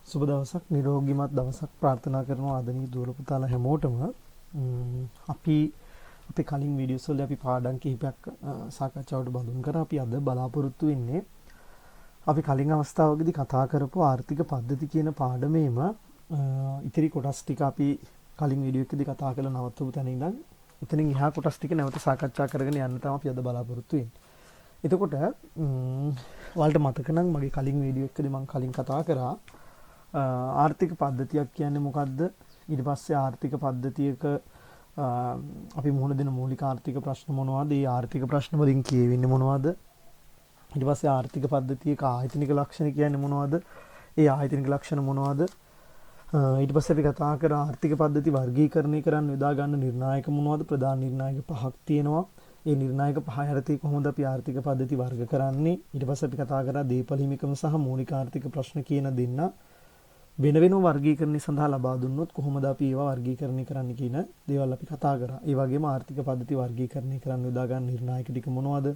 සුබ දවසක් නිරෝගීමත් දවසක් ප්‍රාර්ථනා කරනවා ආදරණීය දුවල පුතාලා හැමෝටම. අපි අපේ කලින් වීඩියෝස් වල අපි පාඩම් කිහිපයක් සාකච්ඡාවට බඳුන් කරා. අපි අද බලාපොරොත්තු වෙන්නේ අපි කලින් අවස්ථාවකදී කතා කරපු ආර්ථික පද්ධති කියන පාඩමේම ඉතිරි කොටස් ටික අපි කලින් වීඩියෝ එකකදී කතා කරලා නවත්තපු තැන ඉඳන් එතනින් එහා කොටස් ටික නැවත සාකච්ඡා කරගෙන යන්න තමයි අපි අද බලාපොරොත්තු වෙන්නේ. එතකොට ඔයාලට මතක නම් මගේ කලින් වීඩියෝ එකකදී මම කලින් කතා කරා ආර්ථික පද්ධතියක් කියන්නේ මොකක්ද? ඊට පස්සේ ආර්ථික පද්ධතියක අපි මුහුණ දෙන මූලික ආර්ථික ප්‍රශ්න මොනවද? ඒ ආර්ථික ප්‍රශ්න වලින් කියවෙන්නේ මොනවද? ඊට පස්සේ ආර්ථික පද්ධතියක ආයතනික ලක්ෂණ කියන්නේ මොනවද? ඒ ආයතනික ලක්ෂණ මොනවද? ඊට පස්සේ අපි කතා කරා ආර්ථික පද්ධති වර්ගීකරණය කරන්න යොදා ගන්න නිර්ණායක මොනවද? ප්‍රධාන නිර්ණායක 5ක් තියෙනවා. ඒ නිර්ණායක 5 යටතේ කොහොමද අපි ආර්ථික පද්ධති වර්ග කරන්නේ? ඊට පස්සේ අපි කතා කරා දේපල හිමිකම සහ මූලික ආර්ථික ප්‍රශ්න කියන දෙන්න වෙන වෙනම වර්ගීකරණය සඳහා ලබා දුන්නොත් කොහොමද අපි ඒවා වර්ගීකරණය කරන්න කියන දේවල් අපි කතා කරා. ඒ වගේම ආර්ථික පද්ධති වර්ගීකරණය කරන්න යොදා ගන්න නිර්ණායක ටික මොනවද?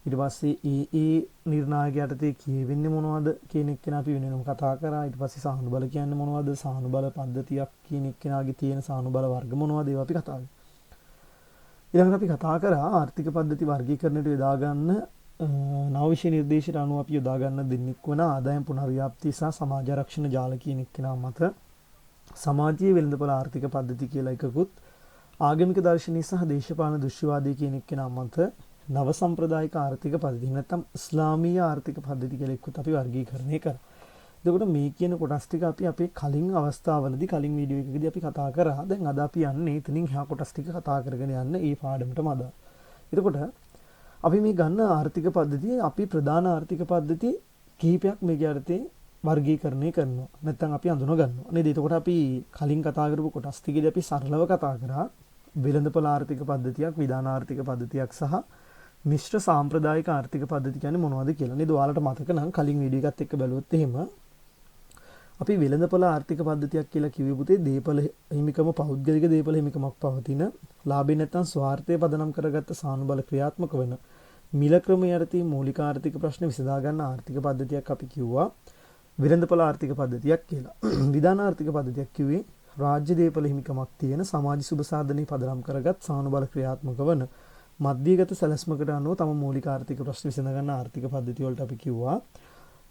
ඊට පස්සේ ඒ නිර්ණායක යටතේ කියවෙන්නේ මොනවද කියන එක අපි වෙනම කතා කරා. ඊට පස්සේ සානුබල කියන්නේ මොනවද? සානුබල පද්ධතියක් කියන එකනාගේ තියෙන සානුබල වර්ග මොනවද? ඒවා අපි කතා කරා. ඊළඟට අපි කතා කරා ආර්ථික පද්ධති වර්ගීකරණයට යොදා ගන්න නව විෂය නිර්දේශයට අනුව අපි යොදා ගන්න දෙන්නෙක් වන ආදායම් පුනර්ව්‍යාප්ති සහ සමාජ ආරක්ෂණ ජාල කියන එකනා මත සමාජීය වෙළඳපොළ ආර්ථික පද්ධති කියලා එකකුත් ආගමික දර්ශනීය සහ දේශපාලන දෘෂ්ටිවාදී කියන එකනා මත නව සම්ප්‍රදායික ආර්ථික පද්ධති නැත්නම් ඉස්ලාමීය ආර්ථික පද්ධති කියලා එක්කත් අපි වර්ගීකරණය කරා. එතකොට මේ කියන කොටස් ටික අපි අපේ කලින් අවස්ථාවලදී කලින් වීඩියෝ එකකදී අපි කතා කරා. දැන් අද අපි යන්නේ එතනින් එහා කොටස් ටික කතා කරගෙන යන්න මේ පාඩමටම අද. එතකොට අපි මේ ගන්න ආර්ථික පද්ධතිය අපි ප්‍රධාන ආර්ථික පද්ධති කිහිපයක් මේක යටතේ වර්ගීකරණය කරනවා. නැත්නම් අපි අඳුන ගන්නවා. නේද? එතකොට අපි කලින් කතා කරපු කොටස් ටිකේදී අපි සරලව කතා කරා වෙළඳපොළ ආර්ථික පද්ධතියක්, විධාන ආර්ථික පද්ධතියක් සහ මිශ්‍ර සාම්ප්‍රදායික ආර්ථික පද්ධති කියන්නේ මොනවද කියලා. නේද? ඔයාලට මතක නම් කලින් වීඩියෝ එකත් එක්ක බැලුවොත් එහෙම අපි වෙළඳපොළ ආර්ථික පද්ධතියක් කියලා කිව්වේ පුතේ දේපල හිමිකම පෞද්ගලික දේපල හිමිකමක් පවතින ලාභේ නැත්නම් ස්වාර්ථය පදනම් කරගත්ත සානුබල ක්‍රියාත්මක වෙන මිල ක්‍රම යටතේ මූලික ආර්ථික ප්‍රශ්න විසඳා ගන්න ආර්ථික පද්ධතියක් අපි කිව්වා වෙළඳපොළ ආර්ථික පද්ධතියක් කියලා. විධාන ආර්ථික පද්ධතියක් කිව්වේ රාජ්‍ය දේපල හිමිකමක් තියෙන සමාජ සුබ සාධනයේ පදනම් කරගත් සානුබල ක්‍රියාත්මක වන මධ්‍යගත සැලැස්මකට අනුව තම මූලික ආර්ථික ප්‍රශ්න විසඳ ගන්න ආර්ථික පද්ධතිය වලට අපි කිව්වා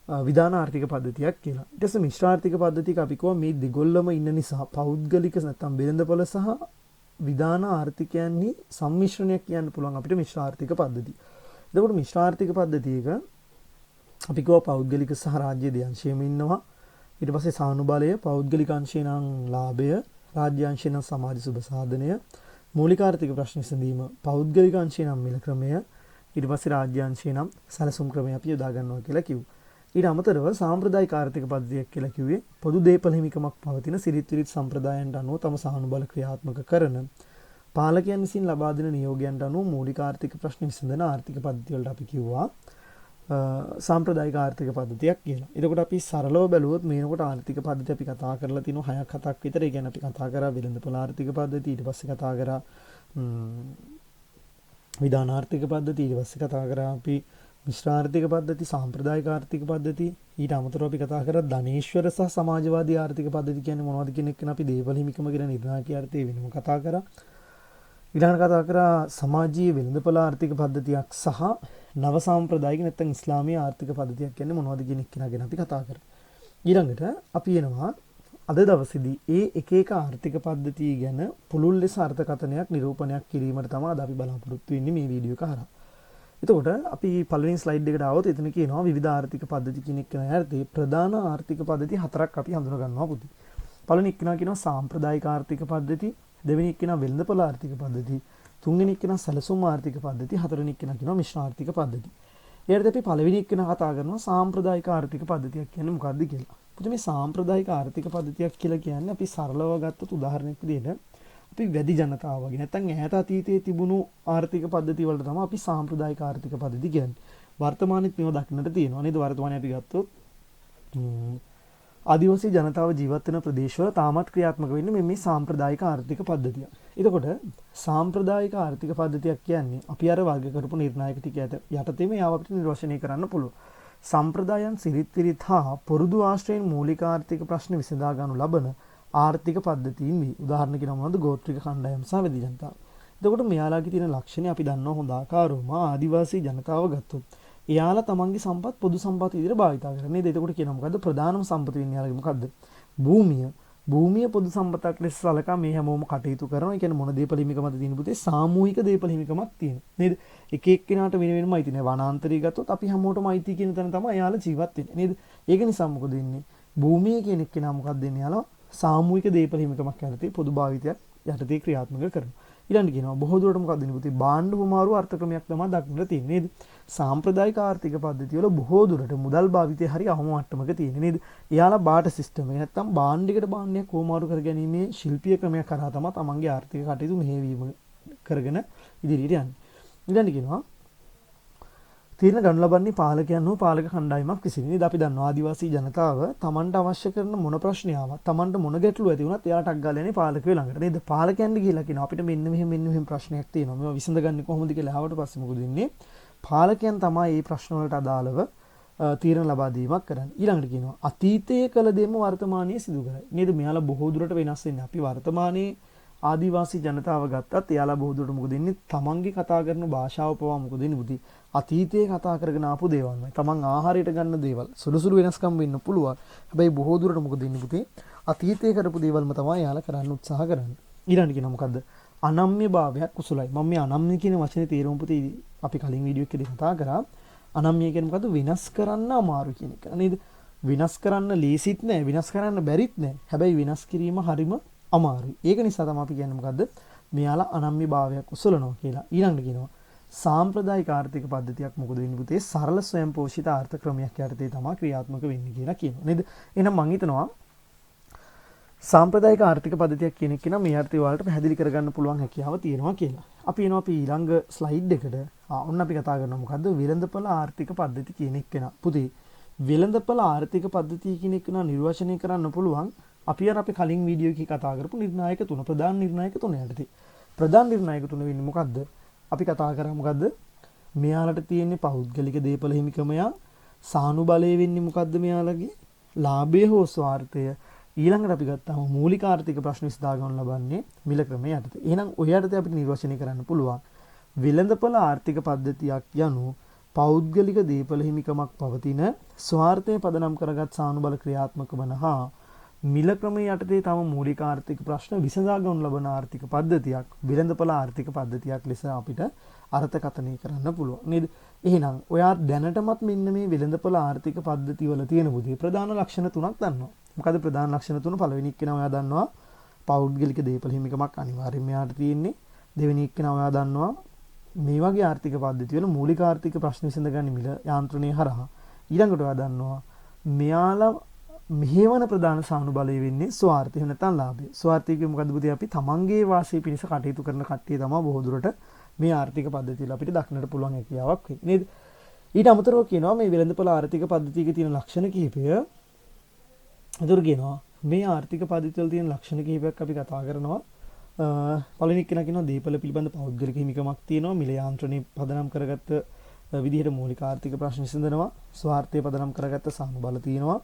විධාන ආර්ථික පද්ධතියක් කියලා. ඊට පස්සේ මිශ්‍ර ආර්ථික පද්ධතියක අපි කිව්වා මේ දෙගොල්ලම ඉන්න නිසා පෞද්ගලික නැත්නම් වෙළඳපොළ සහ විධාන ආර්ථිකයන්හි සම්මිශ්‍රණයක් කියන්න පුළුවන් අපිට මිශ්‍ර ආර්ථික පද්ධතිය. එතකොට මිශ්‍ර ආර්ථික පද්ධතියක අපි කිව්වා පෞද්ගලික සහ රාජ්‍ය දෙයන්ෂයම ඉන්නවා. ඊට පස්සේ සානුබලය පෞද්ගලික අංශේ නම් ලාභය, රාජ්‍ය අංශේ නම් සමාජ සුබ සාධනය, මූලික ආර්ථික ප්‍රශ්න විසඳීම පෞද්ගලික අංශේ නම් මිල ක්‍රමය, ඊට පස්සේ රාජ්‍ය අංශේ නම් සැලසුම් ක්‍රමය අපි යොදා ගන්නවා කියලා කිව්වා. ඊට අමතරව සාම්ප්‍රදායික ආර්ථික පද්ධතියක් කියලා කිව්වේ පොදු දේපල හිමිකමක් පවතින සිරිත් විරිත් සම්ප්‍රදායන්ට අනුව තම සානුබල ක්‍රියාත්මක කරන පාලකයන් විසින් ලබා දෙන නියෝගයන්ට අනුව මූලික ආර්ථික ප්‍රශ්න විසඳන ආර්ථික පද්ධතිය වලට අපි කිව්වා සාම්ප්‍රදායික ආර්ථික පද්ධතියක් කියලා. එතකොට අපි සරලව බැලුවොත් මේනකොට ආර්ථික පද්ධති අපි කතා කරලා තිනවා 6ක් 7ක් විතර. ඒ කියන්නේ අපි කතා කරා වෙළඳපොළ ආර්ථික පද්ධතිය, ඊට පස්සේ කතා කරා විධාන ආර්ථික පද්ධතිය, ඊට පස්සේ කතා කරා අපි මිශ්‍ර ආර්ථික පද්ධති, සාම්ප්‍රදායික ආර්ථික පද්ධති, ඊට අමතරව අපි කතා කරා ධනේශ්වර සහ සමාජවාදී ආර්ථික පද්ධති කියන්නේ මොනවද කියන එක අපි දේපල හිමිකම කියන නිර්ණායක අර්ථයේ වෙනම කතා කරා. ඊළඟට කතා කරා සමාජීය වෙළඳපොළ ආර්ථික පද්ධතියක් සහ නව සාම්ප්‍රදායික නැත්නම් ඉස්ලාමීය ආර්ථික පද්ධතියක් කියන්නේ මොනවද කියන එක ගැන අපි කතා කරා. ඊළඟට අපි එනවා අද දවසේදී ඒ එක එක ආර්ථික පද්ධතිය ගැන පුළුල් ලෙස අර්ථකථනයක් නිරූපණයක් කිරීමට තමයි අද අපි බලාපොරොත්තු වෙන්නේ මේ වීඩියෝ එක හරහා. එතකොට අපි පළවෙනි ස්ලයිඩ් එකට ආවොත් එතන කියනවා විවිධ ආර්ථික පද්ධති කියන එක නෑරදී ප්‍රධාන ආර්ථික පද්ධති හතරක් අපි හඳුනා ගන්නවා පුතේ. පළවෙනි එක කියනවා සාම්ප්‍රදායික ආර්ථික පද්ධති, දෙවෙනි එක කියනවා වෙළඳපොළ ආර්ථික පද්ධති, තුන්වෙනි එක කියනවා සැලසුම් ආර්ථික පද්ධති, හතරවෙනි එක කියනවා මිශ්‍ර ආර්ථික පද්ධති. ඊට අපි පළවෙනි එක කතා කරනවා සාම්ප්‍රදායික ආර්ථික පද්ධතියක් කියන්නේ මොකක්ද කියලා. පුතේ මේ සාම්ප්‍රදායික ආර්ථික පද්ධතියක් කියලා කියන්නේ අපි සරලව ගත්තොත් උදාහරණයක් විදිහට අපි වැඩි ජනතාව වගේ නැත්නම් ඈත අතීතයේ තිබුණු ආර්ථික පද්ධති වලට තමයි අපි සාම්ප්‍රදායික ආර්ථික පද්ධති කියන්නේ. වර්තමානෙත් මේව දක්නට තියෙනවා නේද? වර්තමානයේ අපි ගත්තොත් ආදිවාසී ජනතාව ජීවත් වෙන ප්‍රදේශවල තාමත් ක්‍රියාත්මක වෙන්නේ මේ සාම්ප්‍රදායික ආර්ථික පද්ධතිය. එතකොට සාම්ප්‍රදායික ආර්ථික පද්ධතියක් කියන්නේ අපි අර වර්ග කරපු නිර්ණායක ටික යටතේ මේ අපිට නිර්වචනය කරන්න පුළුවන්. සම්ප්‍රදායන් සිරිත් විරිත් හා පුරුදු ආශ්‍රයෙන් මූලික ආර්ථික ප්‍රශ්න විසඳා ගන්නු ලබන ආර්ථික පද්ධතීන් වේ. උදාහරණ කියනවා මොනවද? ගෝත්‍රික කණ්ඩායම් සහ වෙදි ජනතාව. එතකොට මෙයාලාගේ තියෙන ලක්ෂණය අපි දන්නවා හොඳ ආකාරවම ආදිවාසී ජනතාව ගත්තොත් එයාලා තමන්ගේ සම්පත් පොදු සම්පත් විදිහට භාවිතා කරනවා නේද? එතකොට කියනවා මොකද්ද? ප්‍රධානම සම්පත වෙන්නේ එයාලගේ මොකද්ද? භූමිය. භූමිය පොදු සම්පතක් ලෙස සලකා මේ හැමෝම කටයුතු කරනවා. ඒ කියන්නේ මොන දේපල හිමිකමද තියෙන පුතේ? සාමූහික දේපල හිමිකමක් තියෙන. නේද? එක එක්කෙනාට වෙන වෙනම අයිති නෑ. වනාන්තරය ගත්තොත් අපි හැමෝටම අයිති කියන තැන තමයි එයාලා ජීවත් වෙන්නේ. නේද? ඒක නිසා මොකද වෙන්නේ? භූමිය කියන එක්කෙනා මොකක්ද වෙන්නේ? එයාලා සාමූහික දේපල හිමිකමක් යටතේ පොදු භාවිතයක් යටතේ ක්‍රියාත්මක කරනවා. ඊළඟට කියනවා බොහෝ දුරට මොකක්ද වෙන්නේ පුතේ? භාණ්ඩ හුමාරු අර්ථක්‍රමයක් තමයි දක්නට තියෙන්නේ. නේද? සාම්ප්‍රදායික ආර්ථික පද්ධතිය වල බොහෝ දුරට මුදල් භාවිතය හරි අවම මට්ටමක තියෙන්නේ. නේද? එයාලා බාට සිස්ටම් එක නැත්තම් භාණ්ඩයකට භාණ්ඩයක් හුමාරු කර ගැනීමේ ශිල්පීය ක්‍රමයක් කරා තමයි තමන්ගේ ආර්ථික කටයුතු මෙහෙයවීම කරගෙන ඉදිරියට යන්නේ. ඊළඟට කියනවා තීරණ ගනු ලබන්නේ පාලකයන් හෝ පාලක කණ්ඩායමක් විසින්. නේද? අපි දන්නවා ආදිවාසී ජනතාව තමන්ට අවශ්‍ය කරන මොන ප්‍රශ්නය ආවත් තමන්ට මොන ගැටලුව ඇති වුණත් එයාට ටක් ගාලා යන්නේ පාලකයෝ ළඟට. නේද? පාලකයන්ට කියලා කියනවා අපිට මෙන්න මෙහෙම ප්‍රශ්නයක් තියෙනවා. මේවා විසඳගන්නේ කොහොමද කියලා ආවට පස්සේ මොකද වෙන්නේ? පාලකයන් තමයි මේ ප්‍රශ්න වලට අදාළව තීරණ ලබා දීමක් කරන්නේ. ඊළඟට කියනවා අතීතයේ කළ දෙම වර්තමානයේ සිදු කරයි. නේද? මෙයාලා බොහෝ දුරට වෙනස් වෙන්නේ. අපි වර්තමානයේ ආදිවාසී ජනතාව ගත්තත් එයාලා බොහෝ දුරට මොකද වෙන්නේ? තමන්ගේ කතා කරන භාෂාව පවා මොකද වෙන්නේ පුතේ? අතීතයේ කතා කරගෙන ආපු දේවල්මයි. තමන් ආහාරයට ගන්න දේවල් සුළු සුළු වෙනස්කම් වෙන්න පුළුවන්. හැබැයි බොහෝ දුරට මොකද වෙන්නේ පුතේ? අතීතයේ කරපු දේවල්ම තමයි එයාලා කරන්න උත්සාහ කරන්නේ. ඊළඟට කියනවා මොකද්ද? අනම්‍ය භාවයක් කුසලයි. මම මේ අනම්‍ය කියන වචනේ තේරුම පුතේ අපි කලින් වීඩියෝ එකේදී කතා කරා. අනම්‍ය කියන්නේ මොකද්ද? වෙනස් කරන්න අමාරු කියන එක. නේද? වෙනස් කරන්න ලේසිත් නෑ, වෙනස් කරන්න බැරිත් නෑ. හැබැයි වෙනස් කිරීම හරිම අමාරුයි. ඒක නිසා තමයි අපි කියන්නේ මොකද්ද? මෙයාලා අනම්‍ය භාවයක් උසලනවා කියලා. ඊළඟට කියනවා සාම්ප්‍රදායික ආර්ථික පද්ධතියක් මොකද වෙන්නේ පුතේ? සරල ස්වයං පෝෂිත ආර්ථ ක්‍රමයක් යටතේ තමයි ක්‍රියාත්මක වෙන්නේ කියලා කියනවා. නේද? එහෙනම් මම හිතනවා සාම්ප්‍රදායික ආර්ථික පද්ධතියක් කියන එක නම් මේ අර්ථය වලට පැහැදිලි කරගන්න පුළුවන් හැකියාව තියෙනවා කියලා. අපි එනවා අපි ඊළඟ ස්ලයිඩ් එකට. ඔන්න අපි කතා කරනවා මොකද්ද? වෙළඳපොළ ආර්ථික පද්ධති කියන එක නා. පුතේ වෙළඳපොළ ආර්ථික පද්ධතිය කියන එක නා නිර්වචනය කරන්න පුළුවන්. අපි අර අපි කලින් වීඩියෝ එකේ කතා කරපු නිර්ණායක තුන, ප්‍රධාන නිර්ණායක තුන යටතේ. ප්‍රධාන නිර්ණායක තුන වෙන්නේ මොකද්ද? අපි කතා කරා මොකද්ද? මෙයාලට තියෙන්නේ පෞද්ගලික දේපල හිමිකමය. සානුබලය වෙන්නේ මොකද්ද මෙයාලගේ? ලාභය හෝ ස්වාර්ථය. ඊළඟට අපි ගත්තාම මූලික ආර්ථික ප්‍රශ්න විසඳා ගන්න ලබන්නේ මිල ක්‍රමය යටතේ. එහෙනම් ඔය යටතේ අපිට නිර්වචනය කරන්න පුළුවන් වෙළඳපොළ ආර්ථික පද්ධතියක් යනු පෞද්ගලික දේපල හිමිකමක් පවතින ස්වාර්ථය පදනම් කරගත් සානුබල ක්‍රියාත්මක වන හා මිල ක්‍රමය යටතේ තම මූලික ආර්ථික ප්‍රශ්න විසඳා ගන්න ලබන ආර්ථික පද්ධතියක් වෙළඳපොළ ආර්ථික පද්ධතියක් ලෙස අපිට අර්ථකථනය කරන්න පුළුවන්. නේද? එහෙනම් ඔයා දැනටමත් මෙන්න මේ වෙළඳපොළ ආර්ථික පද්ධතිවල තියෙන බුදේ ප්‍රධාන ලක්ෂණ තුනක් දන්නවා. මොකද ප්‍රධාන ලක්ෂණ තුන? පළවෙනි එක්කෙනා ඔයා දන්නවා පෞද්ගලික දේපල හිමිකමක් අනිවාර්යයෙන්ම යාට තියෙන්නේ. දෙවෙනි එක්කෙනා ඔයා දන්නවා මේ වගේ ආර්ථික පද්ධතිවල මූලික ආර්ථික ප්‍රශ්න විසඳගන්නේ මිල යාන්ත්‍රණය හරහා. ඊළඟට ඔයා දන්නවා මෙයාලා මෙහෙවන ප්‍රධාන සානුබලය වෙන්නේ ස්වාර්ථය නැත්නම් ලාභය. ස්වාර්ථය කියන්නේ මොකද්ද පුතේ? අපි තමන්ගේ වාසිය පිණිස කටයුතු කරන කට්ටිය තමයි බොහෝ දුරට මේ ආර්ථික පද්ධතිවල අපිට දක්නට පුළුවන් හැකියාවක් වෙන්නේ. නේද? ඊට අමතරව කියනවා මේ වෙළඳපොළ ආර්ථික පද්ධතියක තියෙන ලක්ෂණ කිහිපය. අතුරු කියනවා මේ ආර්ථික පද්ධතිවල තියෙන ලක්ෂණ කිහිපයක් අපි කතා කරනවා. පළවෙනි එක කියනවා දීපල පිළිබඳ පෞද්ගලික හිමිකමක් තියෙනවා. මිල යාන්ත්‍රණය පදනම් කරගත්ත විදිහට මූලික ආර්ථික ප්‍රශ්න විසඳනවා. ස්වාර්ථය පදනම් කරගත්ත සානුබල තියෙනවා.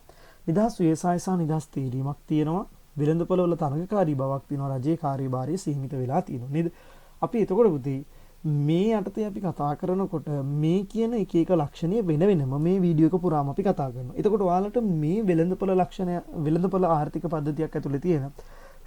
නිදහස් ව්‍යවසාය සහ නිදහස් තීරීමක් තියෙනවා. වෙළඳපොළ වල තරඟකාරී බවක් තියෙනවා. රජයේ කාර්යභාරය සීමිත වෙලා තියෙනවා. නේද? අපි එතකොට පුතේ මේ යටතේ අපි කතා කරනකොට මේ කියන එක එක ලක්ෂණය වෙන වෙනම මේ වීඩියෝ එක පුරාම අපි කතා කරනවා. එතකොට ඔයාලට මේ වෙළඳපොළ ලක්ෂණය වෙළඳපොළ ආර්ථික පද්ධතියක් ඇතුලේ තියෙන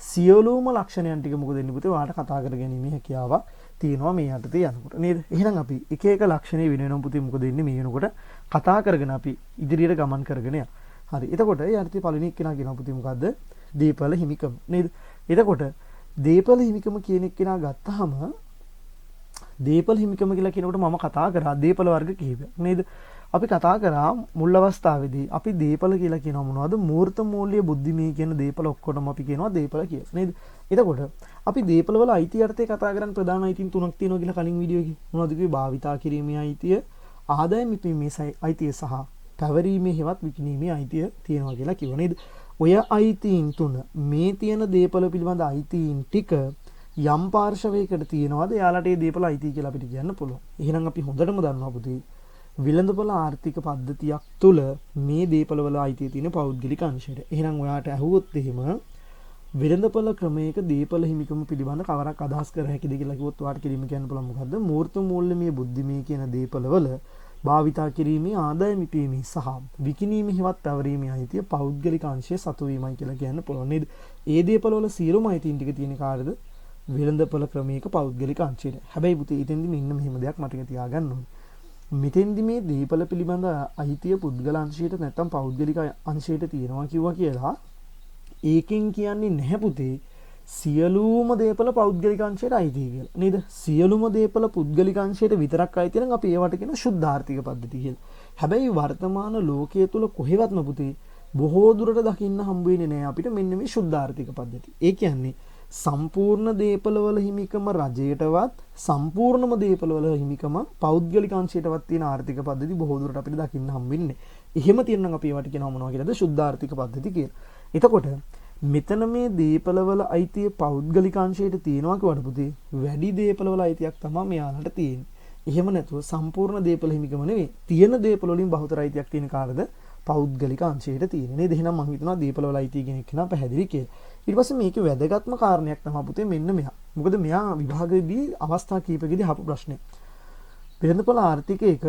සියලුම ලක්ෂණයන් ටික මොකද වෙන්නේ පුතේ? ඔයාලට කතා කරගැනීමේ හැකියාවක් තියෙනවා මේ යටතේ යනකොට. නේද? එහෙනම් අපි එක එක ලක්ෂණේ වෙන වෙනම පුතේ මොකද වෙන්නේ මේ වෙනකොට කතා කරගෙන අපි ඉදිරියට ගමන් කරගෙන යනවා. හරි. එතකොට ඒ යටතේ පළවෙනි එක්කෙනා කියනවා පුතේ මොකද්ද? දීපල හිමිකම. නේද? එතකොට දීපල හිමිකම කියන එක්කෙනා ගත්තාම දීපල හිමිකම කියලා කියනකොට මම කතා කරා දීපල වර්ග කිහිපයක්. නේද? අපි කතා කරා මුල් අවස්ථාවේදී අපි දීපල කියලා කියනවා මොනවද? මූර්ත මූල්‍ය බුද්ධිමය කියන දීපල ඔක්කොටම අපි කියනවා දීපල කියලා. නේද? එතකොට අපි දීපල වල අයිති යටතේ කතා කරන් ප්‍රධාන අයිතීන් තුනක් තියෙනවා කියලා කලින් වීඩියෝ එකේ. මොනවද කිව්වේ? භාවිතා කිරීමේ අයිතිය, ආදායම් විපීමේ අයිතිය සහ පැවරීමේ හෙවත් විකිණීමේ අයිතිය තියෙනවා කියලා කිව්වා. නේද? ඔය අයිතීන් තුන මේ තියෙන දීපල පිළිබඳ අයිතීන් ටික යම් පාර්ශවයකට තියෙනවාද? එයාලට ඒ දීපල අයිති කියලා අපිට කියන්න පුළුවන්. එහෙනම් අපි හොඳටම දන්නවා පුතේ විලඳපොළ ආර්ථික පද්ධතියක් තුළ මේ දේපළවල අයිතිය තියෙන පෞද්ගලික අංශයට. එහෙනම් ඔයාට ඇහුවොත් එහෙම වෙළඳපොළ ක්‍රමයක දීපල හිමිකම පිළිබඳ කවරක් අදහස් කර හැකිද කියලා කිව්වොත් ඔයාලට කිරීම කියන්න පුළුවන් මොකද්ද? මූර්ත මූල්‍යමය බුද්ධිමය කියන දීපලවල භාවිතා කිරීමේ ආදායම ඉපීමේ සහ විකිණීමේ හිවත් පැවරීමේ අයිතිය පෞද්ගලික අංශයේ සතු වීමයි කියලා කියන්න පුළුවන් නේද? ඒ දීපලවල සියලුම අයිතීන් ටික තියෙන කාටද? වෙළඳපොළ ක්‍රමයක පෞද්ගලික අංශයට. හැබැයි පුතේ ඊටෙන්දි මෙන්න මෙහෙම දෙයක් මතක තියාගන්න ඕනේ. මෙතෙන්දි මේ දීපල පිළිබඳ අයිතිය පුද්ගල අංශයට නැත්නම් පෞද්ගලික අංශයට තියෙනවා කිව්වා කියලා ඒකෙන් කියන්නේ නැහැ පුතේ සියලුම දේපල පෞද්ගලික අංශයට අයිති කියලා. නේද? සියලුම දේපල පුද්ගලික අංශයට විතරක් අයිති නම් අපි ඒවට කියන සුද්ධාර්ථික පද්ධති කියලා. හැබැයි වර්තමාන ලෝකයේ තුල කොහෙවත්ම පුතේ බොහෝ දුරට දකින්න හම්බ වෙන්නේ නැහැ අපිට මෙන්න මේ සුද්ධාර්ථික පද්ධති. ඒ කියන්නේ සම්පූර්ණ දේපලවල හිමිකම රජයටවත් සම්පූර්ණම දේපලවල හිමිකම පෞද්ගලික අංශයටවත් තියෙන ආර්ථික පද්ධති බොහෝ දුරට අපිට දකින්න හම්බ වෙන්නේ. එහෙම තියෙනම් අපි ඒවට කියනවා මොනවා කියලාද? සුද්ධාර්ථික පද්ධති කියලා. එතකොට මෙතන මේ දීපලවල අයිතිය පෞද්ගලික අංශයට තියෙනවා කියවට පුතේ වැඩි දීපලවල අයිතියක් තමයි මෙයාලට තියෙන්නේ. එහෙම නැතුව සම්පූර්ණ දීපල හිමිකම නෙවෙයි. තියෙන දීපල වලින් බහුතර අයිතියක් තියෙන කාටද? පෞද්ගලික අංශයට තියෙන්නේ. නේද? එහෙනම් මම හිතනවා දීපලවල අයිතිය කියන එක නා පැහැදිලි කියලා. ඊට පස්සේ මේකේ වැදගත්ම කාරණයක් තමයි පුතේ මෙන්න මෙයා. මොකද මෙයා විභාගයේදී අවස්ථා කීපකදී අහපු ප්‍රශ්නේ. වෙළඳපොළ ආර්ථිකයක